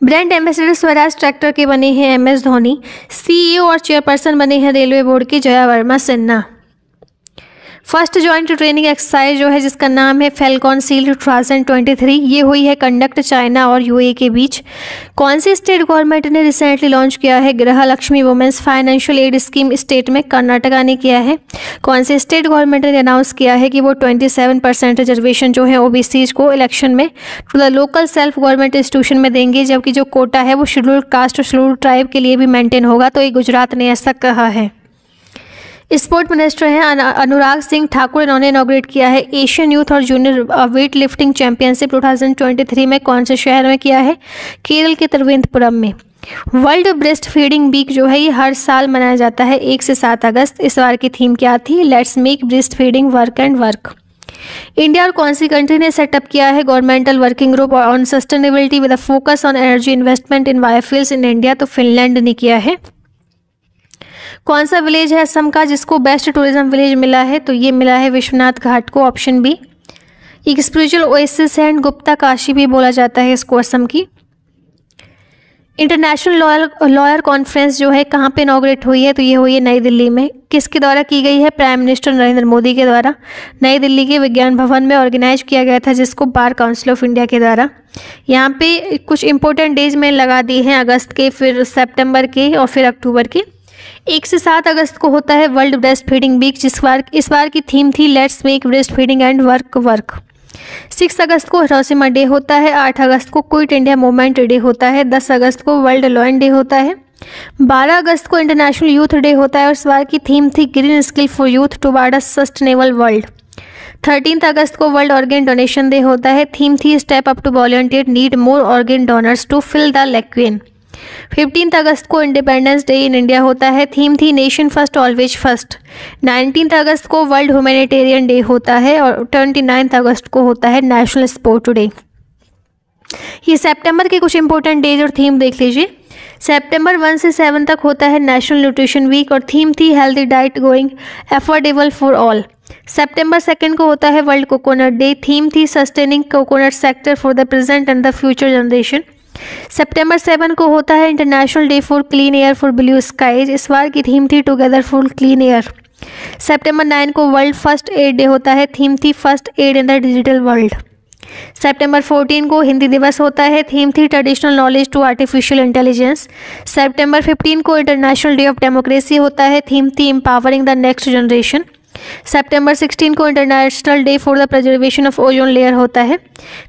ब्रांड एम्बेसडर स्वराज ट्रैक्टर के बने हैं एमएस धोनी। सीईओ और चेयरपर्सन बने हैं रेलवे बोर्ड की Jaya Verma Sinha. First joint training exercise जो है जिसका नाम है फैल्कॉन सील 2023 ये हुई है कंडक्ट चाइना और यूएई के बीच। कौन सी स्टेट गवर्नमेंट ने रिसेंटली लॉन्च किया है Griha Lakshmi women's financial aid scheme? State में कर्नाटका ने किया है। कौन सी स्टेट गवर्नमेंट ने अनाउंस किया है कि वो 27% रिजर्वेशन जो है ओबीसीज को इलेक्शन में to the local self government institution में देंगे, जबकि जो कोटा है वो शेड्यूल्ड कास्ट और शेड्यूल्ड ट्राइब के लिए भी मेंटेन होगा? तो ये गुजरात ने ऐसा कहा है। स्पोर्ट मिनिस्टर हैं अनुराग सिंह ठाकुर, इन्होंने इनॉग्रेट किया है एशियन यूथ और जूनियर वेट लिफ्टिंग चैंपियनशिप 2023 में कौन से शहर में किया है? केरल के तिरुवनंतपुरम में। वर्ल्ड ब्रेस्ट फीडिंग वीक जो है ये हर साल मनाया जाता है 1 से 7 अगस्त। इस बार की थीम क्या थी? Let's make breast feeding work and work. India और कौन सी कंट्री ने सेटअप किया है governmental working group on sustainability with a focus on energy investment in biofuels in India? तो फिनलैंड ने किया है। कौन सा विलेज है असम का जिसको बेस्ट टूरिज्म विलेज मिला है? तो ये मिला है विश्वनाथ घाट को, ऑप्शन बी। एक स्पिरिचुअल ओएसिस है एंड गुप्ता काशी भी बोला जाता है इसको असम की। इंटरनेशनल लॉयर कॉन्फ्रेंस जो है कहाँ पे इनॉग्रेट हुई है? तो ये हुई है नई दिल्ली में। किसके द्वारा की गई है? प्राइम मिनिस्टर नरेंद्र मोदी के द्वारा नई दिल्ली के विज्ञान भवन में ऑर्गेनाइज किया गया था, जिसको बार काउंसिल ऑफ इंडिया के द्वारा। यहाँ पे कुछ इंपॉर्टेंट डेज में लगा दिए हैं अगस्त के, फिर सितंबर के और फिर अक्टूबर के। 1 से 7 अगस्त को होता है वर्ल्ड ब्रेस्ट फीडिंग वीक, इस बार की थीम थी let's make breast feeding and work work. 6 अगस्त को हिरोशिमा डे होता है। 8 अगस्त को क्विट इंडिया मूवमेंट डे होता है। 10 अगस्त को वर्ल्ड लॉयन डे होता है। 12 अगस्त को इंटरनेशनल यूथ डे होता है और इस बार की थीम थी green skill for youth toward a sustainable world. 13 अगस्त को वर्ल्ड ऑर्गेन डोनेशन डे होता है। थीम थी step up to volunteer need more organ donors to fill the lacunae. 15 अगस्त को इंडिपेंडेंस डे इन इंडिया होता है। थीम थी नेशन फर्स्ट ऑलवेज फर्स्ट। 19 अगस्त को वर्ल्ड ह्यूमैनिटेरियन डे होता है और 29 अगस्त को होता है नेशनल स्पोर्ट डे। ये सितंबर के कुछ इंपॉर्टेंट डेज और थीम देख लीजिए। सितंबर 1 से 7 तक होता है नेशनल न्यूट्रिशन वीक और थीम थी healthy diet going affordable for all. सितंबर 2 को होता है वर्ल्ड कोकोनट डे। थीम थी sustaining coconut sector for the present and the future generation. सितंबर 7 को होता है international day for clean air for blue skies. इस बार की थीम थी टुगेदर फॉर क्लीन एयर। सितंबर 9 को वर्ल्ड फर्स्ट एड डे होता है। थीम थी first aid in the digital world. सितंबर 14 को हिंदी दिवस होता है। थीम थी traditional knowledge to artificial intelligence. सितंबर 15 को इंटरनेशनल डे ऑफ डेमोक्रेसी होता है। थीम थी एम्पावरिंग द नेक्स्ट जनरेशन। सितंबर 16 को international day for the preservation of ozone layer होता है।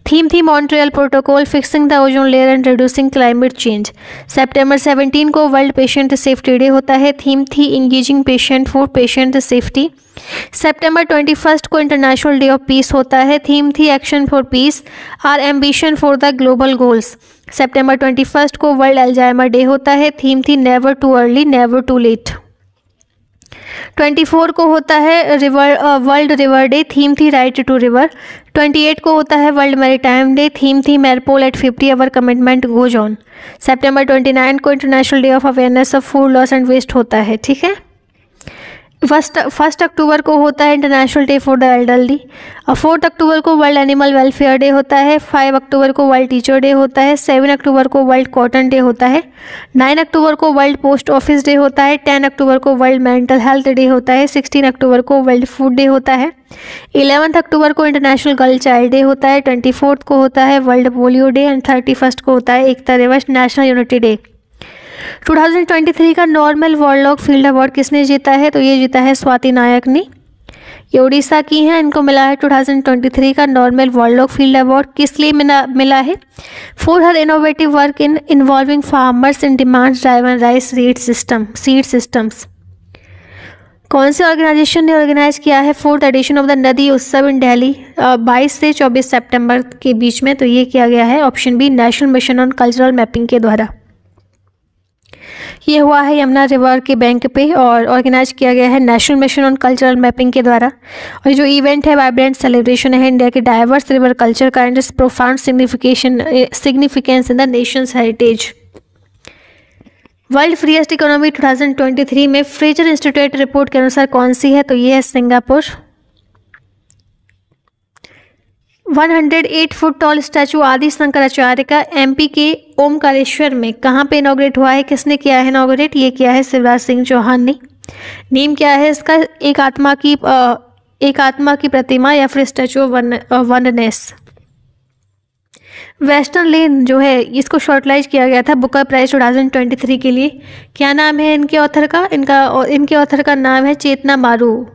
थीम थी Montreal protocol fixing the ozone layer and reducing climate change. सितंबर 17 को वर्ल्ड पेशेंट सेफ्टी डे होता है। थीम थी engaging patient for patient safety. सितंबर 21 को इंटरनेशनल डे ऑफ पीस होता है। थीम थी action for peace our ambition for the global goals. सितंबर 21 को वर्ल्ड अल्जाइमर डे होता है। थीम थी never too early never too late. 24 को होता है वर्ल्ड रिवर डे, थीम थी राइट टू रिवर। 28 को होता है वर्ल्ड मैरीटाइम डे, थीम थी MARPOL at 50 our commitment goes on. सितंबर 29 को international day of awareness of food loss and waste होता है, ठीक है। फर्स्ट अक्टूबर को होता है international day for the elderly. और 4 अक्टूबर को वर्ल्ड एनिमल वेलफेयर डे होता है। 5 अक्टूबर को वर्ल्ड टीचर डे होता है। 7 अक्टूबर को वर्ल्ड कॉटन डे होता है। 9 अक्टूबर को वर्ल्ड पोस्ट ऑफिस डे होता है। 10 अक्टूबर को वर्ल्ड मेंटल हेल्थ डे होता है। 16 अक्टूबर को वर्ल्ड फूड डे होता है। 11 अक्टूबर को इंटरनेशनल गर्ल चाइल्ड डे होता है। 24 को होता है वर्ल्ड पोलियो डे एंड 31 को होता है एकता दिवस नेशनल यूनिटी डे। 2023 का नॉर्मल वर्ल्ड फील्ड अवार्ड किसने जीता है? तो ये जीता है स्वाति नायक ने। ये उड़ीसा की हैं, इनको मिला है 2023 का नॉर्मल वर्ल्ड फील्ड अवार्ड। किस लिए मिला है? For her innovative work in involving farmers in demand driven rice seed systems. कौन से ऑर्गेनाइजेशन ने ऑर्गेनाइज किया है 4th एडिशन ऑफ द नदी उत्सव इन दिल्ली 22 से 24 सितंबर के बीच में? तो ये किया गया है option B national mission on cultural mapping के द्वारा। ये हुआ है यमुना रिवर के बैंक पे और ऑर्गेनाइज किया गया है national mission on cultural mapping के द्वारा। और जो इवेंट है वाइब्रेंट सेलिब्रेशन है इंडिया के डाइवर्स रिवर कल्चर का and profound significance in the Nations heritage. World freest economy 2023 में फ्रेजर इंस्टीट्यूट रिपोर्ट के अनुसार कौन सी है? तो ये है सिंगापुर। 108 फुट टॉल स्टैचू आदि शंकराचार्य का एमपी के ओमकारेश्वर में कहाँ पे इनॉग्रेट हुआ है? किसने किया है इनॉग्रेट? ये किया है शिवराज सिंह चौहान ने। नेम क्या है इसका? एक आत्मा की प्रतिमा या फिर स्टैचू ऑफ वननेस। वेस्टर्न लेन जो है इसको शॉर्टलाइज किया गया था बुकर प्राइज 2023 के लिए। क्या नाम है इनके ऑथर का? इनके ऑथर का नाम है चेतना मारू।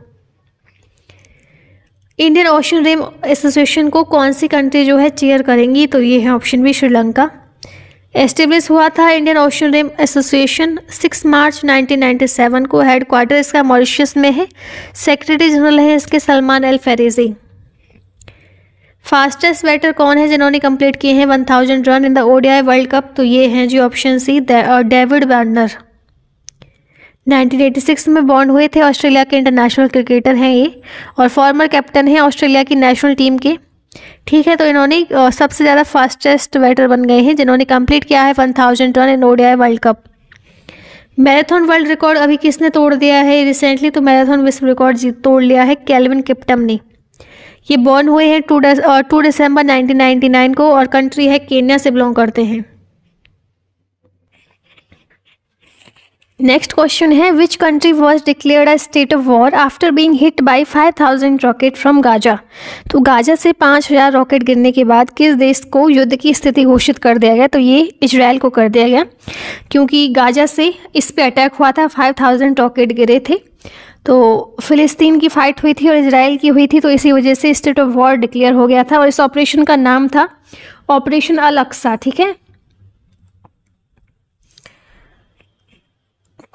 इंडियन ओशन रिम एसोसिएशन को कौन सी कंट्री जो है चेयर करेंगी? तो ये है ऑप्शन बी श्रीलंका। एस्टेब्लिश हुआ था इंडियन ओशन रिम एसोसिएशन 6 मार्च 1997 को। हेडक्वार्टर इसका मॉरिशस में है। सेक्रेटरी जनरल है इसके सलमान अल फरीजी। फास्टेस्ट बैटर कौन है जिन्होंने कंप्लीट किए हैं 1000 run in the ODI world cup? तो ये हैं जी ऑप्शन सी डेविड वार्नर। 1986 में बॉर्न हुए थे। ऑस्ट्रेलिया के इंटरनेशनल क्रिकेटर हैं ये और फॉर्मर कैप्टन हैं ऑस्ट्रेलिया की नेशनल टीम के, ठीक है। तो इन्होंने सबसे ज़्यादा फास्टेस्ट बैटर बन गए हैं जिन्होंने कंप्लीट किया है 1000 run in ODI world cup. Marathon world record अभी किसने तोड़ दिया है रिसेंटली? तो मैराथन विश्व रिकॉर्ड तोड़ लिया है केल्विन किप्टम ने। ये बॉर्न हुए हैं 2 दिसंबर 1999 को और कंट्री है केन्या से बिलोंग करते हैं। नेक्स्ट क्वेश्चन है which country was declared a state of war after being hit by 5000 rocket from Gaza? तो गाजा से 5000 रॉकेट गिरने के बाद किस देश को युद्ध की स्थिति घोषित कर दिया गया? तो ये इजराइल को कर दिया गया क्योंकि गाजा से इस पे अटैक हुआ था, 5000 रॉकेट गिरे थे। तो फिलिस्तीन की फाइट हुई थी और इजराइल की हुई थी, तो इसी वजह से स्टेट ऑफ वॉर डिक्लेयर हो गया था और इस ऑपरेशन का नाम था ऑपरेशन अल अक्सा, ठीक है।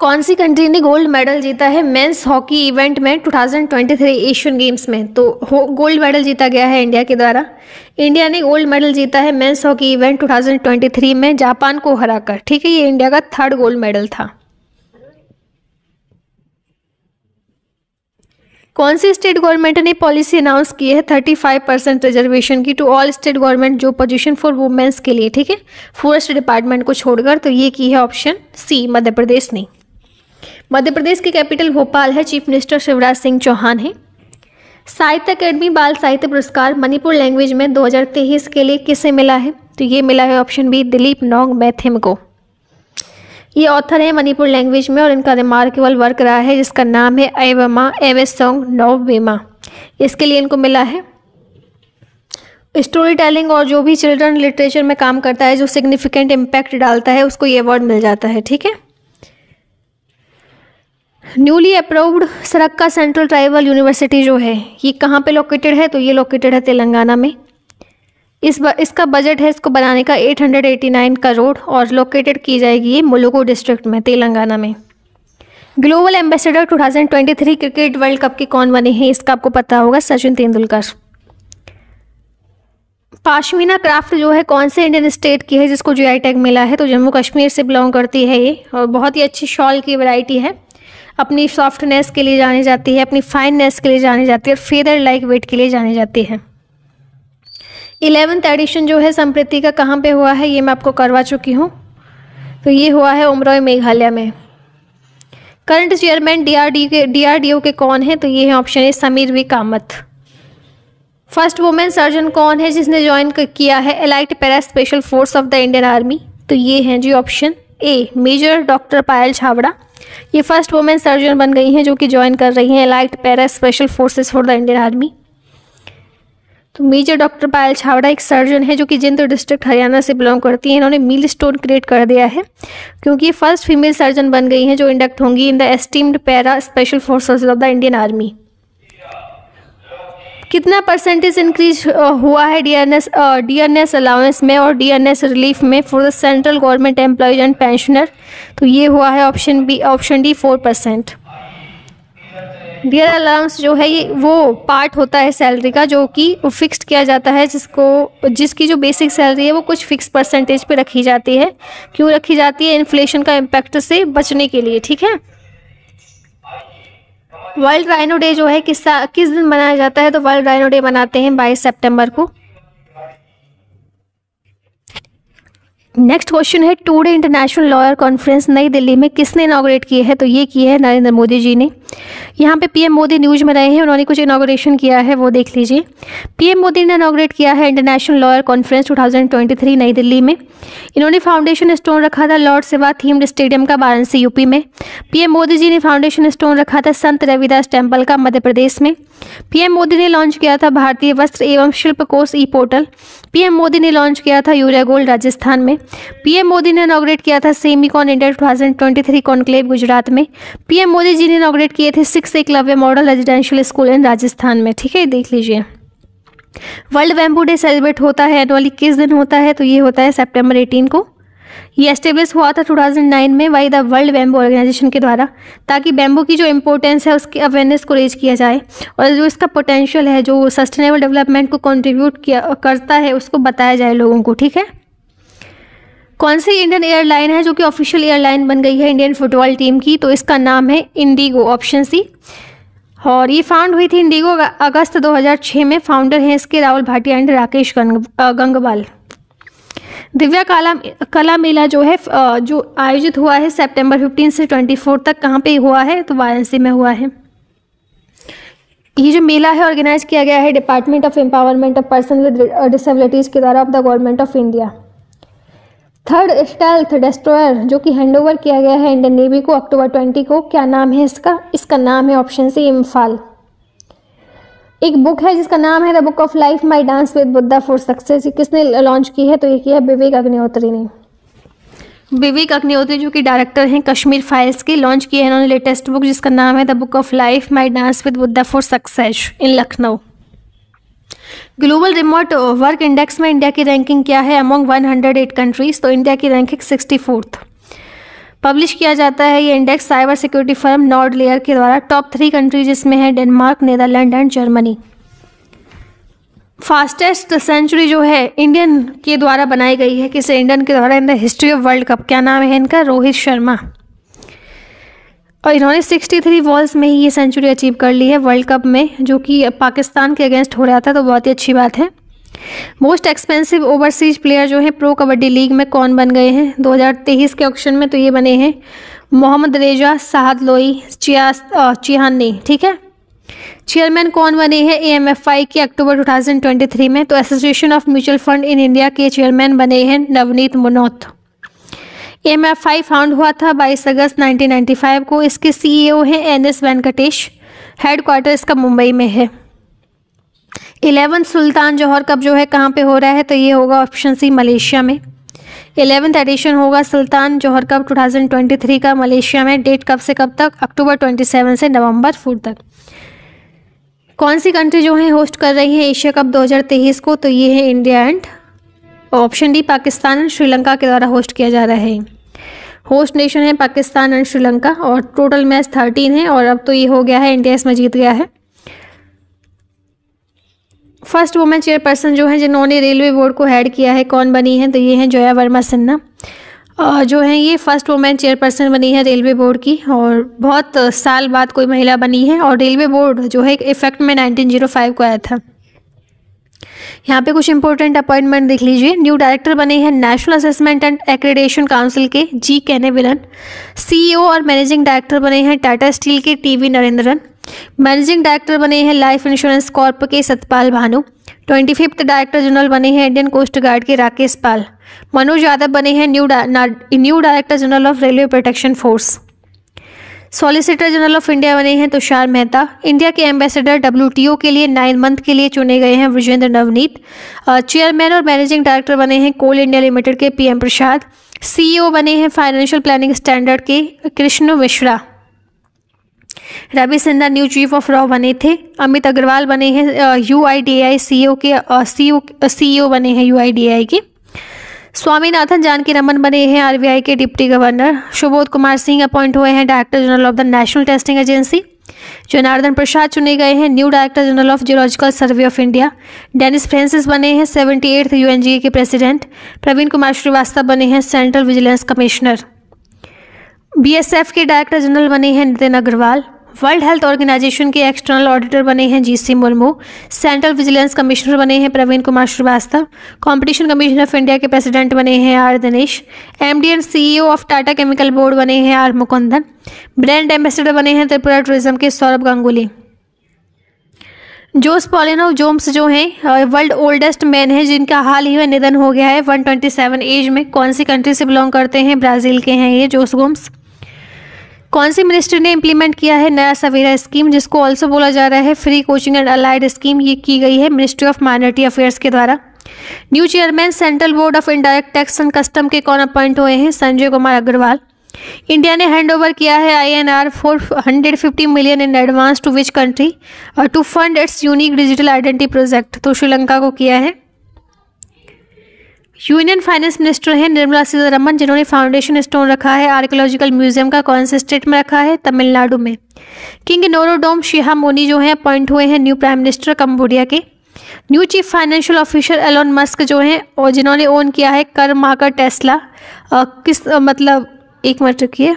कौन सी कंट्री ने गोल्ड मेडल जीता है मेंस हॉकी इवेंट में 2023 एशियन गेम्स में? तो गोल्ड मेडल जीता गया है इंडिया के द्वारा। इंडिया ने गोल्ड मेडल जीता है मेंस हॉकी इवेंट 2023 में जापान को हराकर, ठीक है। ये इंडिया का 3rd गोल्ड मेडल था। कौन सी स्टेट गवर्नमेंट ने पॉलिसी अनाउंस की है 35% रिजर्वेशन की टू ऑल स्टेट गवर्नमेंट जो पोजीशन फॉर वुमेन्स के लिए, ठीक है, फॉरेस्ट डिपार्टमेंट को छोड़कर? तो ये की है ऑप्शन सी मध्य प्रदेश ने। मध्य प्रदेश की कैपिटल भोपाल है। चीफ मिनिस्टर शिवराज सिंह चौहान है। साहित्य अकेडमी बाल साहित्य पुरस्कार मणिपुर लैंग्वेज में 2023 के लिए किसे मिला है? तो ये मिला है ऑप्शन बी दिलीप नोंग मैथिम को। ये ऑथर है मणिपुर लैंग्वेज में और इनका रिमार्केबल वर्क रहा है जिसका नाम है एवमा एवेसोंग नोवेमा। इसके लिए इनको मिला है। स्टोरी टेलिंग और जो भी चिल्ड्रन लिटरेचर में काम करता है, जो सिग्निफिकेंट इम्पैक्ट डालता है, उसको ये अवार्ड मिल जाता है, ठीक है। न्यूली अप्रूव्ड सरक्का सेंट्रल ट्राइबल यूनिवर्सिटी जो है ये कहाँ पे लोकेटेड है? तो ये लोकेटेड है तेलंगाना में। इसका बजट है इसको बनाने का 889 करोड़ और लोकेटेड की जाएगी ये मुलुगु डिस्ट्रिक्ट में तेलंगाना में। Global ambassador 2023 cricket world cup के कौन बने हैं? इसका आपको पता होगा, सचिन तेंदुलकर। पाशमीना क्राफ्ट जो है कौन से इंडियन स्टेट की है जिसको जीआई टैग मिला है? तो जम्मू कश्मीर से बिलोंग करती है ये और बहुत ही अच्छी शॉल की वैरायटी है। अपनी सॉफ्टनेस के लिए जानी जाती है, अपनी फाइननेस के लिए जानी जाती है और फेदर लाइक वेट के लिए जानी जाती है। 11th एडिशन जो है संप्रीति का कहाँ पे हुआ है, ये मैं आपको करवा चुकी हूँ। तो ये हुआ है उमरोई मेघालय में। करंट चेयरमैन DRDO के कौन है, तो ये है option A Sameer V Kamath. First women surgeon कौन है जिसने ज्वाइन किया है elite para special force of the Indian army, तो ये हैं जी option A major doctor Payal Chhabra. ये फर्स्ट वुमेन सर्जन बन गई हैं जो कि ज्वाइन कर रही हैं elite para special forces for the Indian army. तो मेजर डॉक्टर पायल छाबड़ा एक सर्जन है जो कि जिंद डिस्ट्रिक्ट हरियाणा से बिलोंग करती हैं। इन्होंने मील स्टोन क्रिएट कर दिया है क्योंकि ये फर्स्ट फीमेल सर्जन बन गई हैं जो इंडक्ट होंगी in the esteemed para special forces of the Indian army. कितना परसेंटेज इंक्रीज हुआ है डियरनेस अलाउंस में और डियरनेस रिलीफ में for the central government employees and pensioner, तो ये हुआ है ऑप्शन डी 4%। डियर अलाउंस जो है ये वो पार्ट होता है सैलरी का जो कि फिक्स्ड किया जाता है, जिसकी जो बेसिक सैलरी है वो कुछ फिक्स परसेंटेज पे रखी जाती है। क्यों रखी जाती है, इन्फ्लेशन का इम्पैक्ट से बचने के लिए, ठीक है। वर्ल्ड राइनो डे जो है किस दिन मनाया जाता है, तो वर्ल्ड राइनो डे मनाते हैं 22 सितंबर को। नेक्स्ट क्वेश्चन है टुडे इंटरनेशनल लॉयर कॉन्फ्रेंस नई दिल्ली में किसने इनॉग्रेट की है, तो ये की है नरेंद्र मोदी जी ने। यहाँ पे पीएम मोदी न्यूज में रहे हैं, उन्होंने कुछ इनॉग्रेशन किया है वो देख लीजिए। पीएम मोदी ने इनॉग्रेट किया है इंटरनेशनल लॉयर कॉन्फ्रेंस 2023 नई दिल्ली में। इन्होंने फाउंडेशन स्टोन रखा था लॉर्ड सेवा थीम्ड स्टेडियम का वाराणसी यूपी में। पीएम मोदी जी ने फाउंडेशन स्टोन रखा था संत रविदास टेम्पल का मध्य प्रदेश में। पीएम मोदी ने लॉन्च किया था भारतीय वस्त्र एवं शिल्प कोष ई पोर्टल। पीएम मोदी ने लॉन्च किया था यूरिया गोल्ड राजस्थान में। पीएम मोदी ने इनॉग्रेट किया था सेमीकॉन इंडिया 2023 कॉन्क्लेव गुजरात में। पीएम मोदी जी ने इनॉग्रेट किए थे 6 एकलव्य मॉडल रेजिडेंशियल स्कूल इन राजस्थान में, ठीक है, देख लीजिए। वर्ल्ड बैम्बू डे सेलिब्रेट होता है एनुअली किस दिन होता है, तो ये होता है सितंबर 18 को। ये एस्टेब्लिश हुआ था 2009 में by the World Bamboo Organization के द्वारा, ताकि बैम्बू की जो इम्पोर्टेंस है उसकी अवेयरनेस को रेज किया जाए और जो इसका पोटेंशियल है जो सस्टेनेबल डेवलपमेंट को कंट्रीब्यूट करता है उसको बताया जाए लोगों को, ठीक है। कौन सी इंडियन एयरलाइन है जो कि ऑफिशियल एयरलाइन बन गई है इंडियन फुटबॉल टीम की, तो इसका नाम है इंडिगो, ऑप्शन सी। और ये फाउंड हुई थी इंडिगो अगस्त 2006 में। फाउंडर हैं इसके राहुल भाटिया एंड राकेश गंगवाल। दिव्या कला मेला जो है जो आयोजित हुआ है सितंबर 15 से 24 तक, कहाँ पे हुआ है, तो वाराणसी में हुआ है। ये जो मेला है ऑर्गेनाइज किया गया है department of empowerment of person with disabilities के द्वारा of the government of India. Third stealth destroyer जो कि हैंडओवर किया गया है इंडियन नेवी को अक्टूबर 20 को, क्या नाम है इसका नाम है ऑप्शन सी इम्फाल। एक बुक है जिसका नाम है the book of life my dance with Buddha for success, किसने लॉन्च की है, तो ये किया है विवेक अग्निहोत्री ने। विवेक अग्निहोत्री जो कि डायरेक्टर हैं कश्मीर फाइल्स के, लॉन्च किए हैं इन्होंने लेटेस्ट बुक जिसका नाम है the book of life my dance with Buddha for success in Lucknow. Global remote work index में इंडिया की रैंकिंग क्या है अमॉन्ग 108 कंट्रीज, तो इंडिया की रैंकिंग 64th पब्लिश किया जाता है। ये index cyber security firm Nord Layer के द्वारा। टॉप 3 कंट्रीज इसमें है Denmark, Netherland and Germany. Fastest century जो है इंडियन के द्वारा बनाई गई है, किसे इंडियन के द्वारा in the history of world cup, क्या नाम है इनका, रोहित शर्मा। और इन्होंने 63 बॉल्स में ही ये सेंचुरी अचीव कर ली है वर्ल्ड कप में, जो कि पाकिस्तान के अगेंस्ट हो रहा था, तो बहुत ही अच्छी बात है। मोस्ट एक्सपेंसिव ओवरसीज प्लेयर जो है प्रो कबड्डी लीग में कौन बन गए हैं 2023 के ऑक्शन में, तो ये बने हैं मोहम्मद रेजा, साहद लोई, चिहानी, ठीक है। चेयरमैन कौन बने हैं AMFI के अक्टूबर 2023 में, तो association of mutual fund in India के चेयरमैन बने हैं नवनीत मुनोत। AMFI फाउंड हुआ था 22 अगस्त 1995 को। इसके CEO हैं NS वेंकटेश। हेड क्वार्टर इसका मुंबई में है। 11th सुल्तान जौहर कप जो है कहाँ पे हो रहा है, तो ये होगा ऑप्शन सी मलेशिया में। 11th एडिशन होगा सुल्तान जौहर कप 2023 का मलेशिया में। डेट कब से कब तक, अक्टूबर 27 से नवंबर 4 तक। कौन सी कंट्री जो है होस्ट कर रही है एशिया कप 2023 को, तो ये है India and option D Pakistan and Sri Lanka के द्वारा होस्ट किया जा रहा है। होस्ट नेशन है पाकिस्तान एंड श्रीलंका और टोटल मैच 13 है और अब तो ये हो गया है इंडिया इसमें जीत गया है। फर्स्ट वुमेन चेयरपर्सन जो है जिन्होंने रेलवे बोर्ड को हेड किया है कौन बनी है, तो ये हैं जया वर्मा सिन्हा। जो है ये फर्स्ट वुमेन चेयरपर्सन बनी है रेलवे बोर्ड की, और बहुत साल बाद कोई महिला बनी है, और रेलवे बोर्ड जो है इफेक्ट में 1905 को आया था। यहाँ पे कुछ इंपॉर्टेंट अपॉइंटमेंट देख लीजिए। न्यू डायरेक्टर बने हैं national assessment and accreditation council के जी कैनेविलन। सीईओ और मैनेजिंग डायरेक्टर बने हैं टाटा स्टील के टीवी नरेंद्रन। मैनेजिंग डायरेक्टर बने हैं लाइफ इंश्योरेंस कॉर्प के Satpal Bhanu. 25th director general बने हैं इंडियन कोस्ट गार्ड के राकेश पाल। मनोज यादव बने हैं new director general of railway protection force. Solicitor general of India बने हैं तुषार मेहता। इंडिया के एम्बेसडर WTO के लिए 9 मंथ के लिए चुने गए हैं विजेंद्र नवनीत। चेयरमैन और मैनेजिंग डायरेक्टर बने हैं कोल इंडिया लिमिटेड के PM प्रसाद। CEO बने हैं फाइनेंशियल प्लानिंग स्टैंडर्ड के Krishna Mishra. Ravi Sinha new chief of रॉ बने थे। अमित अग्रवाल बने हैं UIDAI CEO बने हैं UIDAI के। स्वामीनाथन जानकी रमन बने हैं RBI के deputy governor. Subodh Kumar Singh appoint हुए हैं director general of the national testing agency. Janardan Prasad चुने गए हैं new director general of geological survey of India. Dennis Francis बने हैं 78th UNGA के प्रेसिडेंट। प्रवीण कुमार श्रीवास्तव बने हैं सेंट्रल विजिलेंस कमिश्नर। BSF के डायरेक्टर जनरल बने हैं Nitin Agarwal. World Health Organization के एक्सटर्नल ऑडिटर बने हैं GC Murmu. Central vigilance commissioner बने हैं Praveen Kumar Shrivastava. Competition Commission of India के प्रेसिडेंट बने हैं R Dinesh. MD and CEO of Tata chemical board बने हैं R मुकुंदन। ब्रांड एम्बेसडर बने हैं त्रिपुरा टूरिज्म के सौरभ गांगुली। जोस पॉलिनो जोम्स जो हैं वर्ल्ड ओल्डेस्ट मैन हैं जिनका हाल ही में निधन हो गया है 127 एज में। कौन सी कंट्री से बिलोंग करते हैं? ब्राज़ील के हैं ये जोस गोम्स। कौन सी मिनिस्ट्री ने इम्प्लीमेंट किया है नया सवेरा स्कीम, जिसको ऑल्सो बोला जा रहा है free coaching and allied scheme? ये की गई है मिनिस्ट्री ऑफ माइनॉरिटी अफेयर्स के द्वारा। New chairman Central Board of Indirect Tax and Custom के कौन अपॉइंट हुए हैं? संजय कुमार अग्रवाल। इंडिया ने हैंड ओवर किया है INR 450 million in advance to which country to fund its unique digital identity project? तो श्रीलंका को किया है। यूनियन फाइनेंस मिनिस्टर हैं निर्मला सीतारमण, जिन्होंने फाउंडेशन स्टोन रखा है आर्कियोलॉजिकल म्यूजियम का। कौन से स्टेट में रखा है? तमिलनाडु में। किंग नोरोडोम शिहामोनी जो हैं अपॉइंट हुए हैं न्यू प्राइम मिनिस्टर कंबोडिया के। New chief financial officer Elon Musk जो हैं और जिन्होंने ओन किया है कर माकर टेस्ला। एक मिनट रुकिए,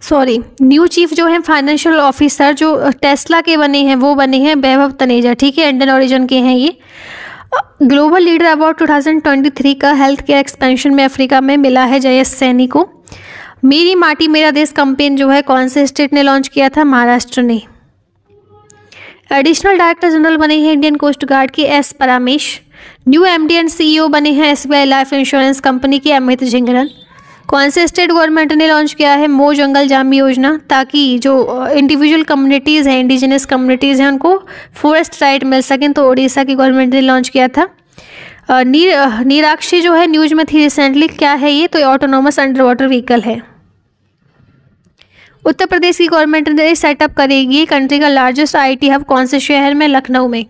सॉरी, न्यू चीफ जो है फाइनेंशियल ऑफिसर जो टेस्ला के बने हैं वो बने हैं वैभव तनेजा। ठीक है, इंडियन ओरिजिन के हैं ये। ग्लोबल लीडर अवार्ड 2023 का हेल्थ केयर एक्सपेंशन में अफ्रीका में मिला है जयेश सैनी को। मेरी माटी मेरा देश कैंपेन जो है कौन से स्टेट ने लॉन्च किया था? महाराष्ट्र ने। एडिशनल डायरेक्टर जनरल बने हैं इंडियन कोस्ट गार्ड के S Paramesh. New MD and CEO बने हैं SBI लाइफ इंश्योरेंस कंपनी के अमित झिंगरन। कौन से स्टेट गवर्नमेंट ने लॉन्च किया है मो जंगल जामी योजना, ताकि जो इंडिविजुअल कम्युनिटीज़ हैं, इंडिजिनस कम्युनिटीज़ हैं, उनको फॉरेस्ट राइट मिल सकें? तो उड़ीसा की गवर्नमेंट ने लॉन्च किया था। नीराक्षी जो है न्यूज में थी रिसेंटली, क्या है ये? तो ऑटोनोमस अंडर वाटर व्हीकल है। उत्तर प्रदेश की गवर्नमेंट ने सेटअप करेगी कंट्री का लार्जेस्ट IT हब कौन से शहर में? लखनऊ में।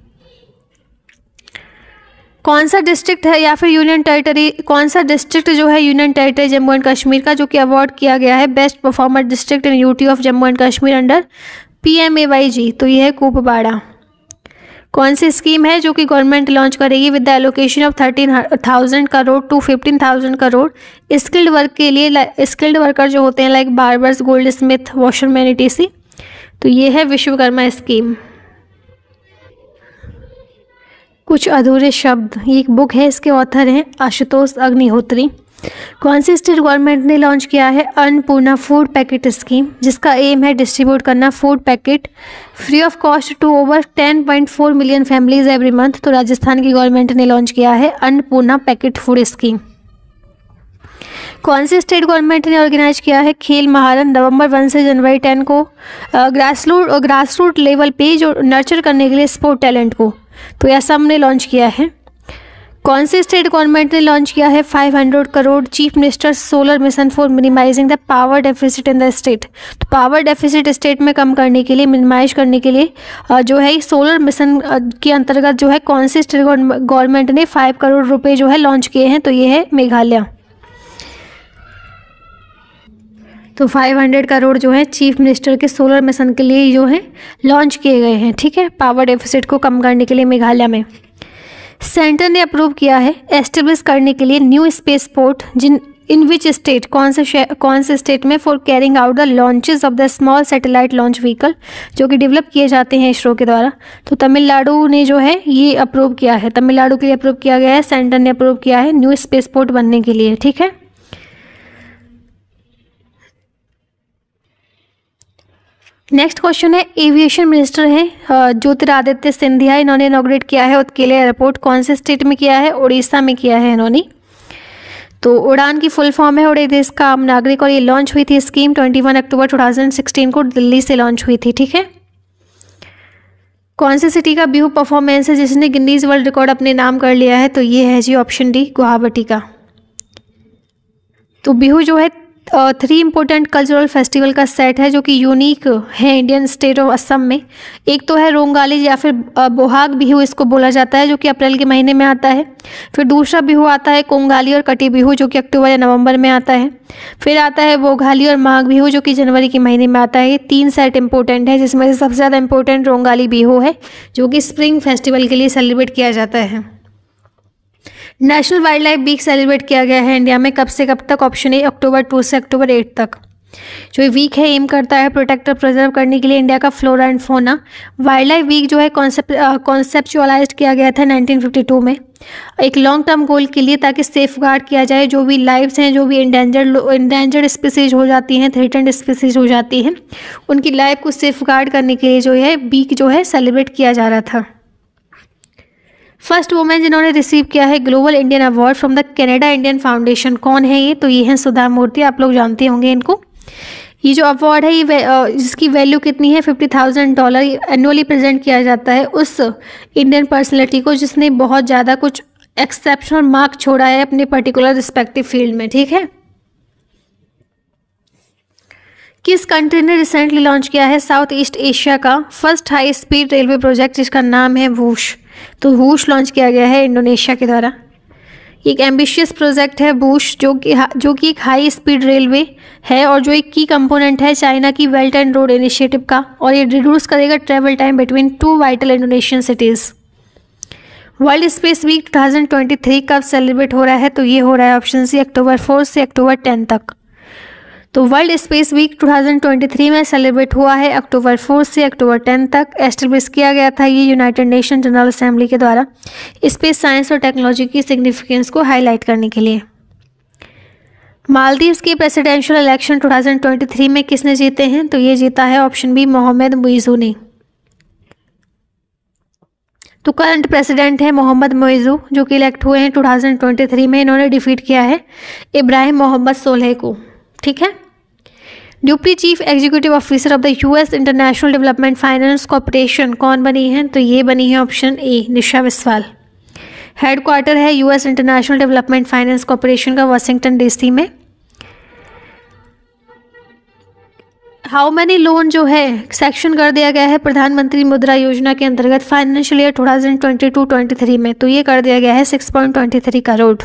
कौन सा डिस्ट्रिक्ट है या फिर यूनियन टेरिटरी, कौन सा डिस्ट्रिक्ट जो है union territory Jammu and Kashmir का, जो कि अवार्ड किया गया है best performer district in UT of Jammu and Kashmir under PMAYG? तो ये है कुपवाड़ा। कौन सी स्कीम है जो कि गवर्नमेंट लॉन्च करेगी with the allocation of 13,000 crore to 15,000 crore skilled work के लिए? स्किल्ड वर्कर जो होते हैं like barbers, goldsmith, washerman etc। तो ये है विश्वकर्मा स्कीम। कुछ अधूरे शब्द, ये एक बुक है, इसके ऑथर हैं आशुतोष अग्निहोत्री। कौन सी स्टेट गवर्नमेंट ने लॉन्च किया है अन्नपूर्णा फूड पैकेट स्कीम, जिसका एम है डिस्ट्रीब्यूट करना food packet free of cost to over 10.4 million families every month? तो राजस्थान की गवर्नमेंट ने लॉन्च किया है अन्नपूर्णा पैकेट फूड स्कीम। कौन से स्टेट गवर्नमेंट ने ऑर्गेनाइज किया है खेल महारन नवंबर 1 से जनवरी 10 को ग्रास रूट लेवल पे जो नर्चर करने के लिए स्पोर्ट टैलेंट को? तो यह सब ने लॉन्च किया है। कौन से स्टेट गवर्नमेंट ने लॉन्च किया है 500 crore chief minister solar mission for minimising the power deficit in the state? तो पावर डेफिसिट स्टेट में कम करने के लिए, मिनिमाइज करने के लिए जो है सोलर मिशन के अंतर्गत जो है कौन से स्टेट गवर्नमेंट ने 5 करोड़ रुपए जो है लॉन्च किए हैं? तो ये है मेघालय। तो 500 करोड़ जो है चीफ मिनिस्टर के सोलर मिशन के लिए जो है लॉन्च किए गए हैं। ठीक है, पावर डेफिसिट को कम करने के लिए मेघालय में। सेंटर ने अप्रूव किया है एस्टेब्लिश करने के लिए new space port in which state, कौन से स्टेट में, for carrying out the launches of the small satellite launch vehicle, जो कि डेवलप किए जाते हैं इसरो के द्वारा। तो तमिलनाडु ने जो है ये अप्रूव किया है, तमिलनाडु के लिए अप्रूव किया गया है, सेंटर ने अप्रूव किया है न्यू स्पेसपोर्ट बनने के लिए। ठीक है, नेक्स्ट क्वेश्चन है, एविएशन मिनिस्टर हैं ज्योतिरादित्य सिंधिया, इन्होंने इनॉग्रेट किया है उत्केले एयरपोर्ट, कौन से स्टेट में किया है, उड़ीसा में किया है इन्होंने। तो उड़ान की फुल फॉर्म है उड़े देश का आम नागरिक, और ये लॉन्च हुई थी स्कीम 21 अक्टूबर 2016 को दिल्ली से लॉन्च हुई थी। ठीक है, कौन सी सिटी का बिहू परफॉर्मेंस है जिसने गिनीज वर्ल्ड रिकॉर्ड अपने नाम कर लिया है, तो ये है जी ऑप्शन डी, गुवाहाटी का। तो बिहू जो है 3 इंपॉर्टेंट कल्चरल फेस्टिवल का सेट है जो कि यूनिक है इंडियन स्टेट ऑफ असम में। एक तो है रोंगाली या फिर बोहाग बिहू इसको बोला जाता है, जो कि अप्रैल के महीने में आता है। फिर दूसरा बिहू आता है कोंगाली और कटी बिहू, जो कि अक्टूबर या नवंबर में आता है। फिर आता है बोघाली और माघ बिहू, जो कि जनवरी के महीने में आता है। ये 3 सेट इंपॉर्टेंट है, जिसमें से सबसे ज़्यादा इंपॉर्टेंट रोंगाली बिहू है, जो कि स्प्रिंग फेस्टिवल के लिए सेलिब्रेट किया जाता है। National wildlife week celebrate किया गया है इंडिया में, कब से कब तक, ऑप्शन ए अक्टूबर 2 से अक्टूबर 8 तक। जो ये वीक है एम करता है प्रोटेक्ट और प्रिजर्व करने के लिए इंडिया का flora and fauna. Wildlife week जो है कॉन्सेप्चुअलाइज किया गया था 1952 में, एक लॉन्ग टर्म गोल के लिए, ताकि सेफ गार्ड किया जाए जो भी लाइव्स हैं, जो भी इंडेंजर्ड स्पीसीज हो जाती हैं, थ्रेटन्ड स्पीसीज हो जाती हैं, उनकी लाइफ को सेफ गार्ड करने के लिए जो है वीक जो है सेलिब्रेट किया जा रहा था। फर्स्ट वुमेन जिन्होंने रिसीव किया है global Indian award from the Canada Indian foundation, कौन है ये, तो ये हैं सुधा मूर्ति, आप लोग जानते होंगे इनको। ये जो अवार्ड है ये जिसकी वैल्यू कितनी है $50,000 एनुअली प्रेजेंट किया जाता है उस इंडियन पर्सनैलिटी को जिसने बहुत ज़्यादा कुछ एक्सेप्शनल मार्क छोड़ा है अपने पर्टिकुलर रिस्पेक्टिव फील्ड में। ठीक है, किस कंट्री ने रिसेंटली लॉन्च किया है साउथ ईस्ट एशिया का first high speed railway project, जिसका नाम है वूश। तो वूश लॉन्च किया गया है इंडोनेशिया के द्वारा। एक एम्बिशियस प्रोजेक्ट है वूश, जो कि एक हाई स्पीड रेलवे है और जो एक की कंपोनेंट है चाइना की बेल्ट एंड रोड इनिशिएटिव का, और ये रिड्यूस करेगा travel time between 2 vital Indonesian cities. World space week 2023 कब सेलिब्रेट हो रहा है, तो ये हो रहा है ऑप्शन सी अक्टूबर 4 से अक्टूबर 10 तक। तो वर्ल्ड स्पेस वीक 2023 में सेलिब्रेट हुआ है अक्टूबर 4 से अक्टूबर 10 तक। एस्टेब्लिश किया गया था ये यूनाइटेड नेशन जनरल असेंबली के द्वारा स्पेस साइंस और टेक्नोलॉजी की सिग्निफिकेंस को हाईलाइट करने के लिए। मालदीव्स के प्रेसिडेंशियल इलेक्शन 2023 में किसने जीते हैं, तो ये जीता है ऑप्शन बी मोहम्मद मुइज़ू ने। तो करंट प्रेसिडेंट है मोहम्मद मुइज़ू, जो कि इलेक्ट हुए हैं 2023 में। इन्होंने डिफीट किया है इब्राहिम मोहम्मद सोलेह को। ठीक है, deputy chief executive officer of the US international development finance corporation कौन बनी है, तो ये बनी है ऑप्शन ए निशा विस्वाल। हेडक्वार्टर है US international development finance corporation का वाशिंगटन डीसी में। हाउ मैनी लोन जो है सेक्शन कर दिया गया है प्रधानमंत्री मुद्रा योजना के अंतर्गत फाइनेंशियल ईयर 2022-23 में, तो ये कर दिया गया है 6.23 करोड़।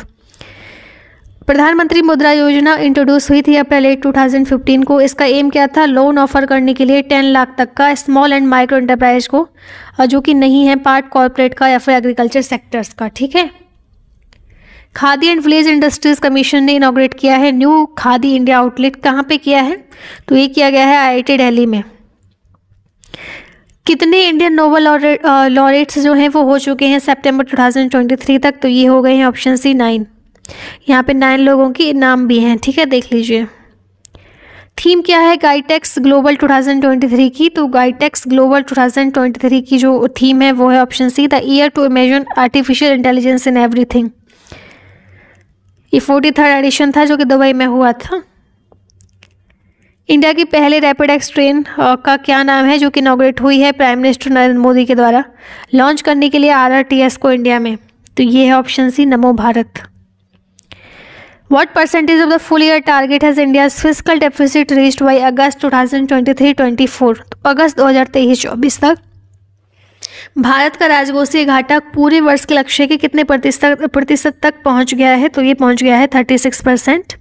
प्रधानमंत्री मुद्रा योजना इंट्रोड्यूस हुई थी अप्रैल 8 2015 को। इसका एम क्या था, लोन ऑफर करने के लिए 10 लाख तक का स्मॉल एंड माइक्रो एंटरप्राइज को, जो कि नहीं है पार्ट कॉर्पोरेट का या फिर एग्रीकल्चर सेक्टर्स का। ठीक है, khadi and village industries commission ने इनॉग्रेट किया है न्यू खादी इंडिया आउटलेट, कहाँ पे किया है, तो ये किया गया है IIT दिल्ली में। कितने इंडियन नोबल लॉरेट्स जो हैं वो हो चुके हैं सितंबर 2023 तक, तो ये हो गए हैं ऑप्शन सी 9। यहाँ पे 9 लोगों की नाम भी हैं। ठीक है, देख लीजिए। थीम क्या है गाइटेक्स ग्लोबल 2023 की, तो गाइटेक्स ग्लोबल 2023 की जो थीम है वो है option C the year to imagine artificial intelligence in everything. ये 43rd एडिशन था जो कि दुबई में हुआ था। इंडिया की पहले रैपिड एक्स ट्रेन का क्या नाम है, जो कि इनॉग्रेट हुई है प्राइम मिनिस्टर नरेंद्र मोदी के द्वारा लॉन्च करने के लिए RRTS को इंडिया में, तो ये है option C NaMo Bharat. What percentage of the full year target has India's fiscal deficit reached by August 2023-24? तो अगस्त 2023-24 तक भारत का राजकोषीय घाटा पूरे वर्ष के लक्ष्य के कितने प्रतिशत तक पहुंच गया है, तो ये पहुंच गया है 36%।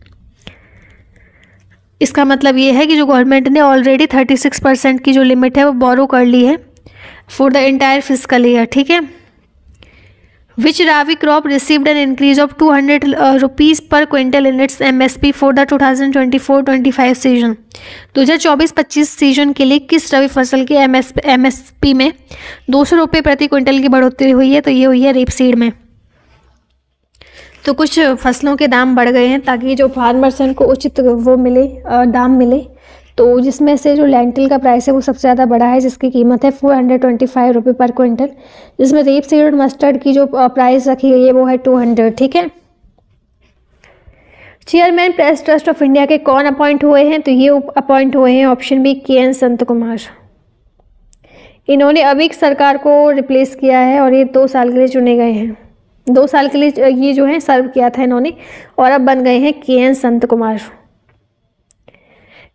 इसका मतलब ये है कि जो गवर्नमेंट ने ऑलरेडी 36% की जो लिमिट है वो बोरो कर ली है for the entire physical year. ठीक है, Which rabi crop received an increase of 200 rupees per quintal in its MSP for the 2024-25 season? 2024-25 season के लिए किस रबी फसल की MSP में 200 रुपये प्रति क्विंटल की बढ़ोतरी हुई है? तो ये हुई है रेपसीड में। तो कुछ फसलों के दाम बढ़ गए हैं ताकि जो फार्मर्स हैं उनको उचित वो मिले, दाम मिले। तो जिसमें से जो लेंटिल का प्राइस है वो सबसे ज़्यादा बढ़ा है, जिसकी कीमत है 425 रुपये पर क्विंटल, जिसमें रेप सीड और मस्टर्ड की जो प्राइस रखी गई है वो है 200। ठीक है। Chairman press trust of India के कौन अपॉइंट हुए हैं? तो ये अपॉइंट हुए हैं option B KN Sant Kumar. इन्होंने अभी सरकार को रिप्लेस किया है और ये 2 साल के लिए चुने गए हैं। 2 साल के लिए ये जो है सर्व किया था इन्होंने और अब बन गए हैं KN Sant Kumar.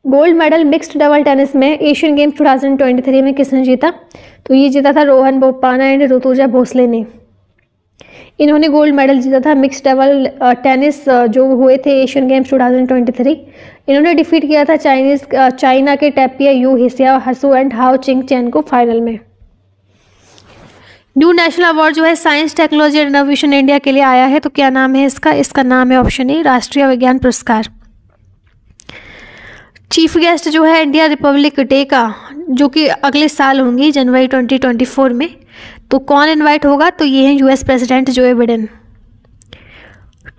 Gold medal mixed double tennis में एशियन गेम्स 2023 में किसने जीता? तो ये जीता था रोहन बोपन्ना एंड ऋतुजा भोसले ने। इन्होंने गोल्ड मेडल जीता था मिक्स्ड डबल टेनिस जो हुए थे एशियन गेम्स 2023। इन्होंने डिफीट किया था चाइना के टैपिया यू हिसिया हसू एंड हाओ चिंग चैन को फाइनल में। न्यू नेशनल अवार्ड जो है science technology and innovation India के लिए आया है, तो क्या नाम है इसका? इसका नाम है ऑप्शन ए राष्ट्रीय विज्ञान पुरस्कार। चीफ गेस्ट जो है इंडिया रिपब्लिक डे का, जो कि अगले साल होंगी जनवरी 2024 में, तो कौन इनवाइट होगा? तो ये हैं US president Joe Biden.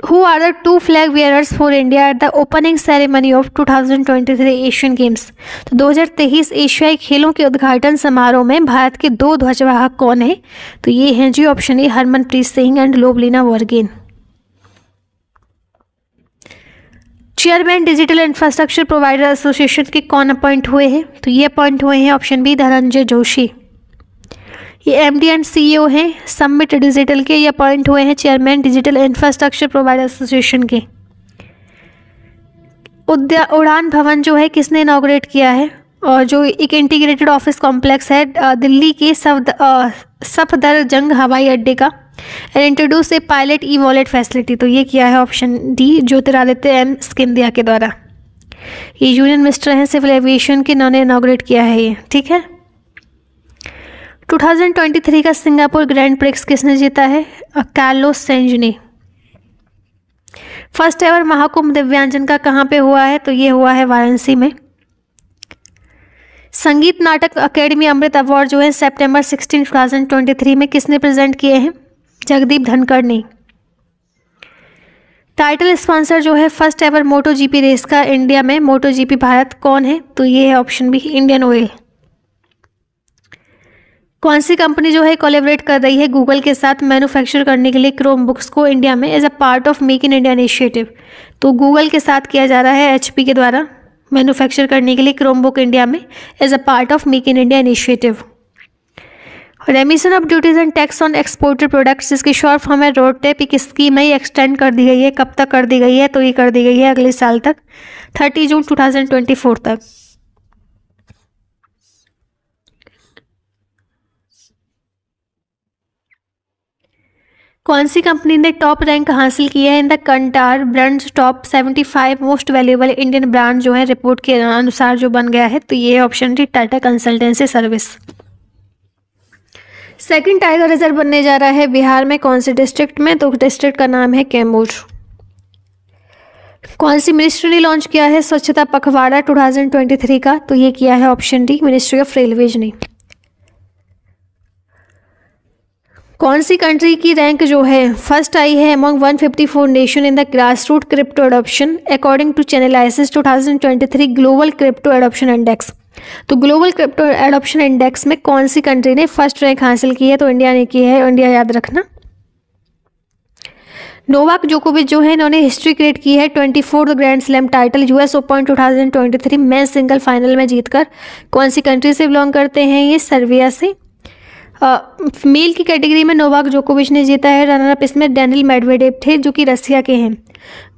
Who are the 2 flag bearers for India at the opening ceremony of 2023 Asian Games? तो 2023 एशियाई खेलों के उद्घाटन समारोह में भारत के 2 ध्वजवाहक कौन है? तो ये हैं जी option A Harmanpreet Singh and Lovlina Borgohain. Chairman digital infrastructure provider association के कौन अपॉइंट हुए हैं? तो ये अपॉइंट हुए हैं ऑप्शन बी धनंजय जोशी। ये MD एंड CEO हैं समिट डिजिटल के। ये अपॉइंट हुए हैं chairman digital infrastructure provider association के। उड़ान भवन जो है किसने इनॉग्रेट किया है? और जो एक इंटीग्रेटेड ऑफिस कॉम्प्लेक्स है दिल्ली के सफदरजंग हवाई अड्डे का, and introduce A pilot e-wallet facility. तो ये किया है option D Jyotiraditya M Scindia के द्वारा। ये यूनियन मिनिस्टर हैं सिविल एविएशन के, इन्होंने इनॉग्रेट किया है ये। ठीक है। 2023 का सिंगापुर ग्रैंड प्रिक्स किसने जीता है? कार्लोस सेंज ने। फर्स्ट एवर महाकुंभ दिव्यांजन का कहाँ पे हुआ है? तो ये हुआ है वाराणसी में। संगीत नाटक अकेडमी अमृत अवार्ड जो है सितंबर 16, 2023 में किसने प्रेजेंट किए हैं? जगदीप धनखड़ ने। टाइटल स्पॉन्सर जो है फर्स्ट एवर मोटो GP रेस का इंडिया में मोटो GP भारत कौन है? तो ये है ऑप्शन बी इंडियन ऑयल। कौन सी कंपनी जो है कोलैबोरेट कर रही है गूगल के साथ मैन्युफैक्चर करने के लिए क्रोम बुक्स को इंडिया में as a part of Make in India initiative? तो गूगल के साथ किया जा रहा है HP के द्वारा मैन्युफैक्चर करने के लिए क्रोम बुक इंडिया में as a part of Make in India initiative. Remission of duties and tax on exported products, जिसकी शॉर्ट फॉर्म है रोड टैप, की स्कीम है एक्सटेंड कर दी गई है। कब तक कर दी गई है? तो ये कर दी गई है अगले साल तक, 30 जून 2024 तक। कौन सी कंपनी ने टॉप रैंक हासिल किया है in the Kantar brands top 75 most valuable Indian brand जो है रिपोर्ट के अनुसार जो बन गया है? तो ये ऑप्शन थी Tata consultancy service. Second tiger reserve बनने जा रहा है बिहार में, कौन से डिस्ट्रिक्ट में? तो डिस्ट्रिक्ट का नाम है कैमूर। कौन सी मिनिस्ट्री ने लॉन्च किया है स्वच्छता पखवाड़ा 2023 का? तो ये किया है option D ministry of railways ने। कौन सी कंट्री की रैंक जो है फर्स्ट आई है among 154 nation in the grass root crypto adoption according to Chainalysis 2023 global crypto adoption index? तो ग्लोबल क्रिप्टो एडॉप्शन इंडेक्स में कौन सी कंट्री ने फर्स्ट रैंक हासिल की है? तो इंडिया ने की है, इंडिया याद रखना। नोवाक जोकोविच जो है इन्होंने हिस्ट्री क्रिएट की है 24th grand slam title US open 2023 में सिंगल फाइनल में जीतकर। कौन सी कंट्री से बिलोंग करते हैं? ये सर्बिया से। मेल की कैटेगरी में नोवाक जोकोविच ने जीता है। रनर अप इसमें डैनियल मेडवेडेव थे जो कि रसिया के हैं।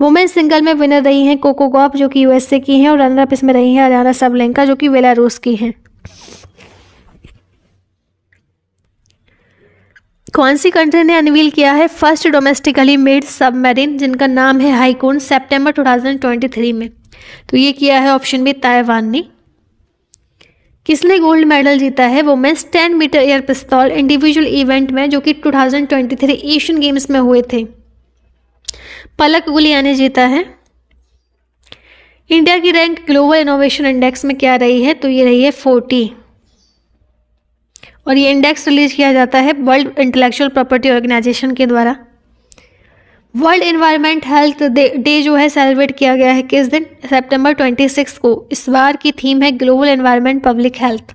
वुमेन सिंगल में विनर रही हैं कोको गॉफ जो कि USA की हैं, और रनर अप इसमें रही हैं अरियाना सबलेंका जो कि बेलारूस की हैं। कौन सी कंट्री ने अनवील किया है फर्स्ट डोमेस्टिकली मेड सबमरीन जिनका नाम है हाईकून सितंबर 2023 में? तो ये किया है ऑप्शन बी ताइवान ने। किसने गोल्ड मेडल जीता है वुमेन्स 10 मीटर एयर पिस्तौल इंडिविजुअल इवेंट में, जो कि 2023 एशियन गेम्स में हुए थे? पलक गुलिया ने जीता है। इंडिया की रैंक ग्लोबल इनोवेशन इंडेक्स में क्या रही है? तो ये रही है 40, और ये इंडेक्स रिलीज किया जाता है वर्ल्ड इंटेलेक्चुअल प्रॉपर्टी ऑर्गेनाइजेशन के द्वारा। वर्ल्ड एनवायरनमेंट हेल्थ डे जो है सेलिब्रेट किया गया है किस दिन? सितंबर 26 को। इस बार की थीम है ग्लोबल एनवायरनमेंट पब्लिक हेल्थ।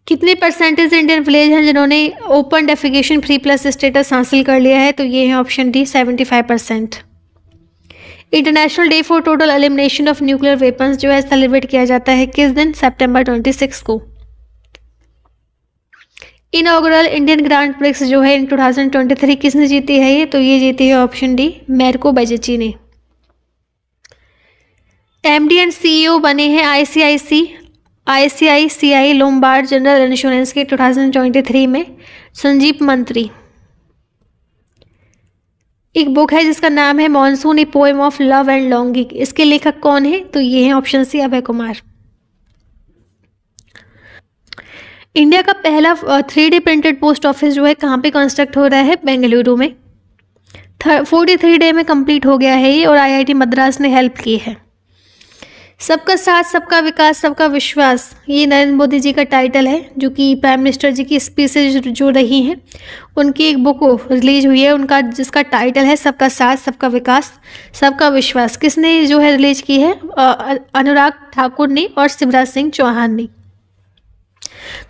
कितने परसेंटेज इंडियन विलेज हैं जिन्होंने open defecation free plus status हासिल कर लिया है? तो ये है option D 75%। International day for total elimination of nuclear weapons जो है सेलिब्रेट किया जाता है किस दिन? सितंबर 26 को। इनॉग्रल इंडियन ग्रांड प्रिक्स जो है इन 2023 किसने जीती है ये? तो ये जीती है ऑप्शन डी मेरको बजेची ने। एमडी एंड सीईओ बने हैं आईसीआईसीआई लोम्बार्ड जनरल इंश्योरेंस के 2023 में संजीव मंत्री। एक बुक है जिसका नाम है monsoon a poem of love and longing, इसके लेखक कौन है? तो ये है ऑप्शन सी अभय कुमार। इंडिया का पहला 3D प्रिंटेड पोस्ट ऑफिस जो है कहाँ पे कंस्ट्रक्ट हो रहा है? बेंगलुरु में। 43 डे में कंप्लीट हो गया है ये, और आईआईटी मद्रास ने हेल्प की है। सबका साथ सबका विकास सबका विश्वास, ये नरेंद्र मोदी जी का टाइटल है, जो कि प्राइम मिनिस्टर जी की स्पीचेज जो रही हैं उनकी एक बुक रिलीज हुई है उनका, जिसका टाइटल है सबका साथ सबका विकास सबका विश्वास। किसने जो है रिलीज की है? अनुराग ठाकुर ने और शिवराज सिंह चौहान ने।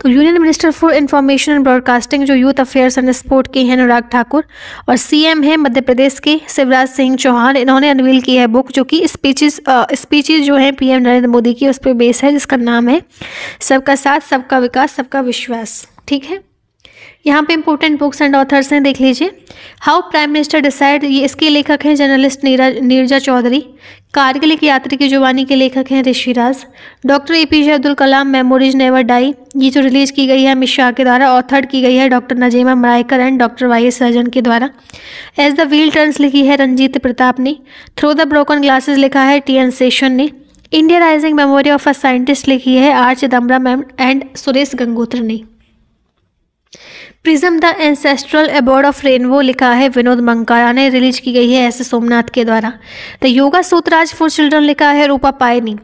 तो union minister for information and broadcasting जो यूथ अफेयर्स एंड स्पोर्ट के हैं अनुराग ठाकुर, और सीएम है मध्य प्रदेश के शिवराज सिंह चौहान। इन्होंने अनवील की है बुक जो कि स्पीचेस जो हैं पीएम नरेंद्र मोदी की उस पर बेस है, जिसका नाम है सबका साथ सबका विकास सबका विश्वास। ठीक है, यहाँ पे इंपॉर्टेंट बुक्स एंड ऑथर्स हैं, देख लीजिए। हाउ प्राइम मिनिस्टर डिसाइड, ये इसके लेखक हैं जर्नलिस्ट नीरजा चौधरी। कारगिल की यात्री की जुबानी के लेखक हैं Rishiraj. Doctor APJ Abdul Kalam memories never die, ये जो रिलीज की गई है अमित शाह के द्वारा, ऑथर्ड की गई है doctor Najima Maraikar and doctor Y Surjan के द्वारा। एज द व्हील टर्न्स लिखी है रंजीत प्रताप ने। थ्रू द ब्रोकन ग्लासेस लिखा है टीएन सेशन ने। India rising memory of a scientist लिखी है आर चिदम्बरम एंड सुरेश गंगोत्र ने। Prism the ancestral abode of rainbow लिखा है विनोद मंकारा ने, रिलीज की गई है एस सोमनाथ के द्वारा। द योगा सूत्राज फॉर चिल्ड्रन लिखा है रूपा पाई ने।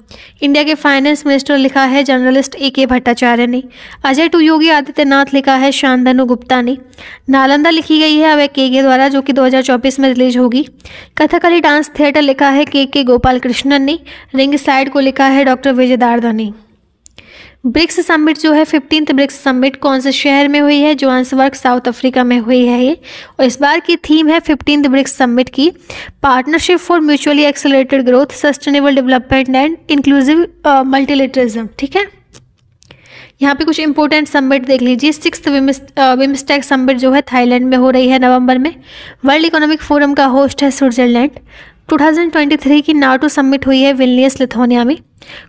इंडिया के फाइनेंस मिनिस्टर लिखा है जर्नलिस्ट ए.के. भट्टाचार्य ने। अजय टू योगी आदित्यनाथ लिखा है शांतनु गुप्ता ने। नालंदा लिखी गई है अभय के द्वारा, जो कि 2024 में रिलीज होगी। कथकली डांस थिएटर लिखा है के गोपाल कृष्णन ने। रिंग साइड को लिखा है डॉक्टर विजय दारदा ने। ब्रिक्स समिट जो है 15th ब्रिक्स समिट कौन से शहर में हुई है? जोहान्सबर्ग साउथ अफ्रीका में हुई है ये, और इस बार की थीम है 15th ब्रिक्स समिट की partnership for mutually accelerated growth sustainable development and inclusive multilateralism. ठीक है, यहाँ पे कुछ इंपॉर्टेंट समिट देख लीजिए। 6th बिम्स्टेक समिट जो है थाईलैंड में हो रही है नवंबर में। वर्ल्ड इकोनॉमिक फोरम का होस्ट है स्विट्जरलैंड। 2023 की नाटो समिट हुई है विल्नियस लिथुआनिया में।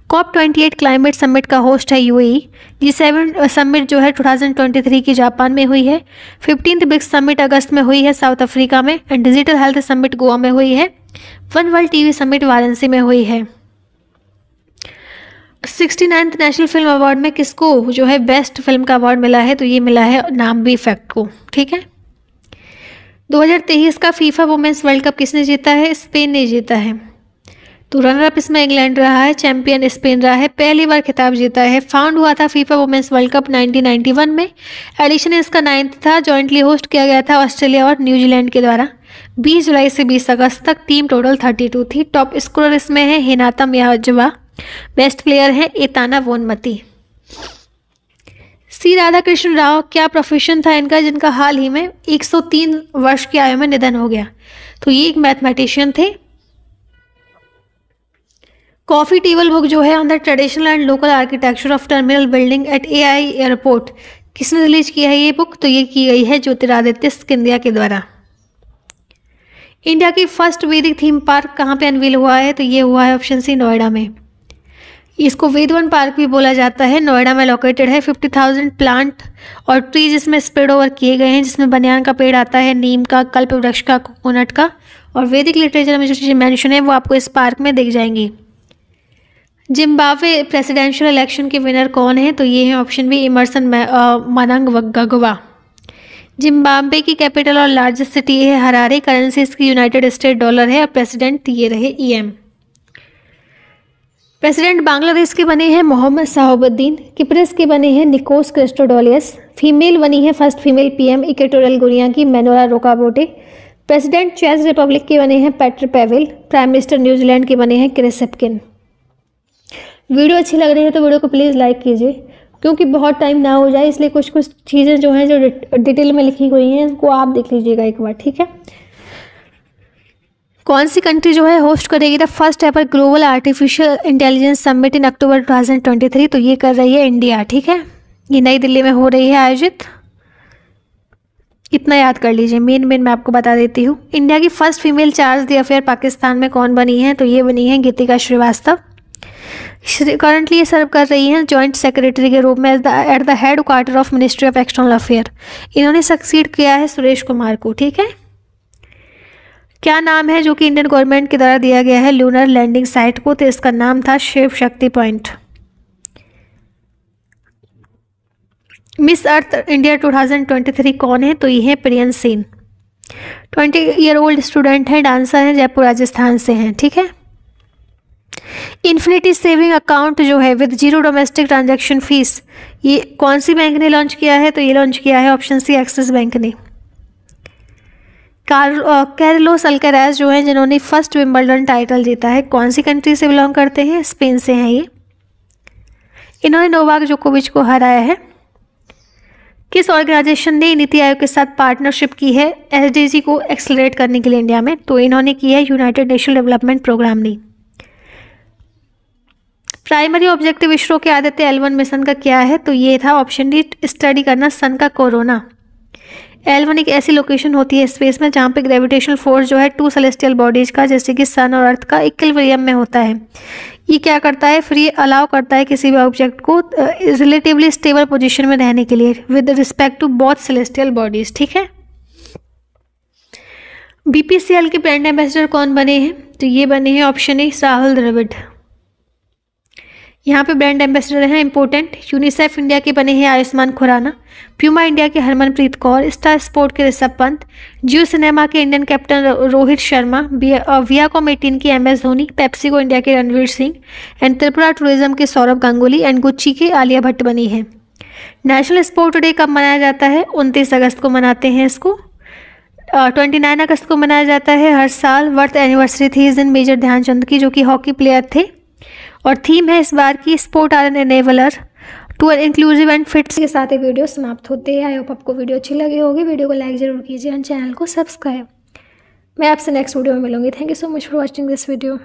COP28 क्लाइमेट समिट का होस्ट है यूएई। G7 समिट जो है 2023 की जापान में हुई है। 15th ब्रिक्स समिट अगस्त में हुई है साउथ अफ्रीका में। And digital health summit Goa में हुई है। One world TV summit Varanasi में हुई है। 69th नेशनल फिल्म अवार्ड में किसको जो है बेस्ट फिल्म का अवार्ड मिला है? तो ये मिला है नाम बी इफेक्ट को। ठीक है, 2023 का फीफा वुमेन्स वर्ल्ड कप किसने जीता है? स्पेन ने जीता है। तो रनर अप इसमें इंग्लैंड रहा है, चैंपियन स्पेन रहा है, पहली बार खिताब जीता है। फाउंड हुआ था फीफा वुमेन्स वर्ल्ड कप 1991 में। एडिशन इसका 9th था। जॉइंटली होस्ट किया गया था ऑस्ट्रेलिया और न्यूजीलैंड के द्वारा। 20 जुलाई से 20 अगस्त तक टीम टोटल 32 थी। टॉप स्कोरर इसमें है हिनाता मियाजवा। बेस्ट प्लेयर है एताना वोनमती। सी राधाकृष्ण राव क्या प्रोफेशन था इनका, जिनका हाल ही में 103 वर्ष की आयु में निधन हो गया? तो ये एक मैथमेटिशियन थे। कॉफी टेबल बुक जो है on the traditional and local architecture of terminal building at AI airport किसने रिलीज किया है ये बुक? तो ये की गई है ज्योतिरादित्य सिंधिया के द्वारा। इंडिया की फर्स्ट वैदिक थीम पार्क कहाँ पे अनवील हुआ है? तो ये हुआ है ऑप्शन सी नोएडा में। इसको वेदवन पार्क भी बोला जाता है, नोएडा में लोकेटेड है। 50,000 प्लांट और ट्रीज इसमें स्प्रेड ओवर किए गए हैं, जिसमें बनियान का पेड़ आता है, नीम का, कल्प वृक्ष का, कोकोनट का, और वैदिक लिटरेचर में जो चीज़ें मेंशन है वो आपको इस पार्क में दिख जाएंगी। जिम्बाब्वे प्रेसिडेंशियल इलेक्शन के विनर कौन है? तो ये है ऑप्शन बी इमरसन मनंगवा। जिम्बाब्वे की कैपिटल और लार्जेस्ट सिटी है हरारे। करेंसी इसकी यूनाइटेड स्टेट डॉलर है और प्रेसिडेंट ये रहे ईएम। प्रेसिडेंट बांग्लादेश के बने हैं मोहम्मद शाहाबुद्दीन। किप्रिस के बने हैं निकोस क्रिस्टोडोलियस। फीमेल बनी है फर्स्ट फीमेल पीएम इक्वेटोरियल गुनिया की मेनोरा रोकाबोटे। प्रेसिडेंट चेक रिपब्लिक के बने हैं पेट्र पेवेल। प्राइम मिनिस्टर न्यूजीलैंड के बने हैं क्रिस हिप्किन। वीडियो अच्छी लग रही है तो वीडियो को प्लीज़ लाइक कीजिए, क्योंकि बहुत टाइम ना हो जाए इसलिए कुछ कुछ चीज़ें जो हैं जो डिटेल में लिखी हुई हैं उनको आप देख लीजिएगा एक बार, ठीक है। कौन सी कंट्री जो है होस्ट करेगी the first ever global artificial intelligence summit in October 2023? तो ये कर रही है इंडिया, ठीक है। ये नई दिल्ली में हो रही है आयोजित। इतना याद कर लीजिए। मेन मैं आपको बता देती हूँ। इंडिया की first female charge the affair Pakistan में कौन बनी है? तो ये बनी है गीतिका श्रीवास्तव। करंटली ये सर्व कर रही हैं जॉइंट सेक्रेटरी के रूप में at the head quarter of ministry of external affair. इन्होंने सक्सीड किया है सुरेश कुमार को, ठीक है। क्या नाम है जो कि इंडियन गवर्नमेंट के द्वारा दिया गया है लूनर लैंडिंग साइट को? तो इसका नाम था Shiv Shakti point. Miss Earth India 2023 कौन है? तो ये है prion Sen. 20 year old student हैं, डांसर हैं, जयपुर राजस्थान से हैं, ठीक है। इन्फिनिटी सेविंग अकाउंट जो है with zero domestic transaction fees, ये कौन सी बैंक ने लॉन्च किया है? तो ये लॉन्च किया है ऑप्शन सी एक्सिस बैंक ने। कार्लोस अल्काराज जो है जिन्होंने फर्स्ट विंबलडन टाइटल जीता है, कौन सी कंट्री से बिलोंग करते हैं? स्पेन से हैं ये। इन्होंने नोवाक जोकोविच को हराया है। किस ऑर्गेनाइजेशन ने नीति आयोग के साथ पार्टनरशिप की है एसडीजी को एक्सेलरेट करने के लिए इंडिया में? तो इन्होंने की है यूनाइटेड नेशनल डेवलपमेंट प्रोग्राम ने। प्राइमरी ऑब्जेक्टिव इसरो के आदित्य L1 मिशन का क्या है? तो ये था ऑप्शन डी स्टडी करना सन का कोरोना। L1 एक ऐसी लोकेशन होती है स्पेस में जहाँ पे ग्रेविटेशनल फोर्स जो है टू सेलेस्टियल बॉडीज का जैसे कि सन और अर्थ का इक्विलिब्रियम में होता है। ये क्या करता है? फ्री अलाउ करता है किसी भी ऑब्जेक्ट को रिलेटिवली स्टेबल पोजीशन में रहने के लिए with respect to both celestial bodies, ठीक है। BPCL के ब्रांड एम्बेसडर कौन बने हैं? तो ये बने हैं ऑप्शन ए राहुल द्रविड़। यहाँ पे ब्रांड एम्बेसडर हैं इंपॉर्टेंट। यूनिसेफ इंडिया के बने हैं आयुष्मान खुराना। प्यूमा इंडिया के हरमनप्रीत कौर। स्टार स्पोर्ट के ऋषभ पंत। जियो सिनेमा के इंडियन कैप्टन रोहित शर्मा। वियाकॉम 18 की MS धोनी। पेप्सिको इंडिया के रणवीर सिंह एंड त्रिपुरा टूरिज्म के सौरभ गांगुली एंड गुच्ची के आलिया भट्ट बनी है। नेशनल स्पोर्ट डे कब मनाया जाता है? 29 अगस्त को मनाते हैं इसको। 29 अगस्त को मनाया जाता है हर साल। वर्थ एनिवर्सरी थी इस दिन मेजर ध्यानचंद की, जो कि हॉकी प्लेयर थे। और थीम है इस बार की sport are an enabler to an inclusive and fit. के साथ ये वीडियो समाप्त होते हैं। आई होप आपको वीडियो अच्छी लगी होगी। वीडियो को लाइक जरूर कीजिए और चैनल को सब्सक्राइब। मैं आपसे नेक्स्ट वीडियो में मिलूंगी। Thank you so much for watching this video.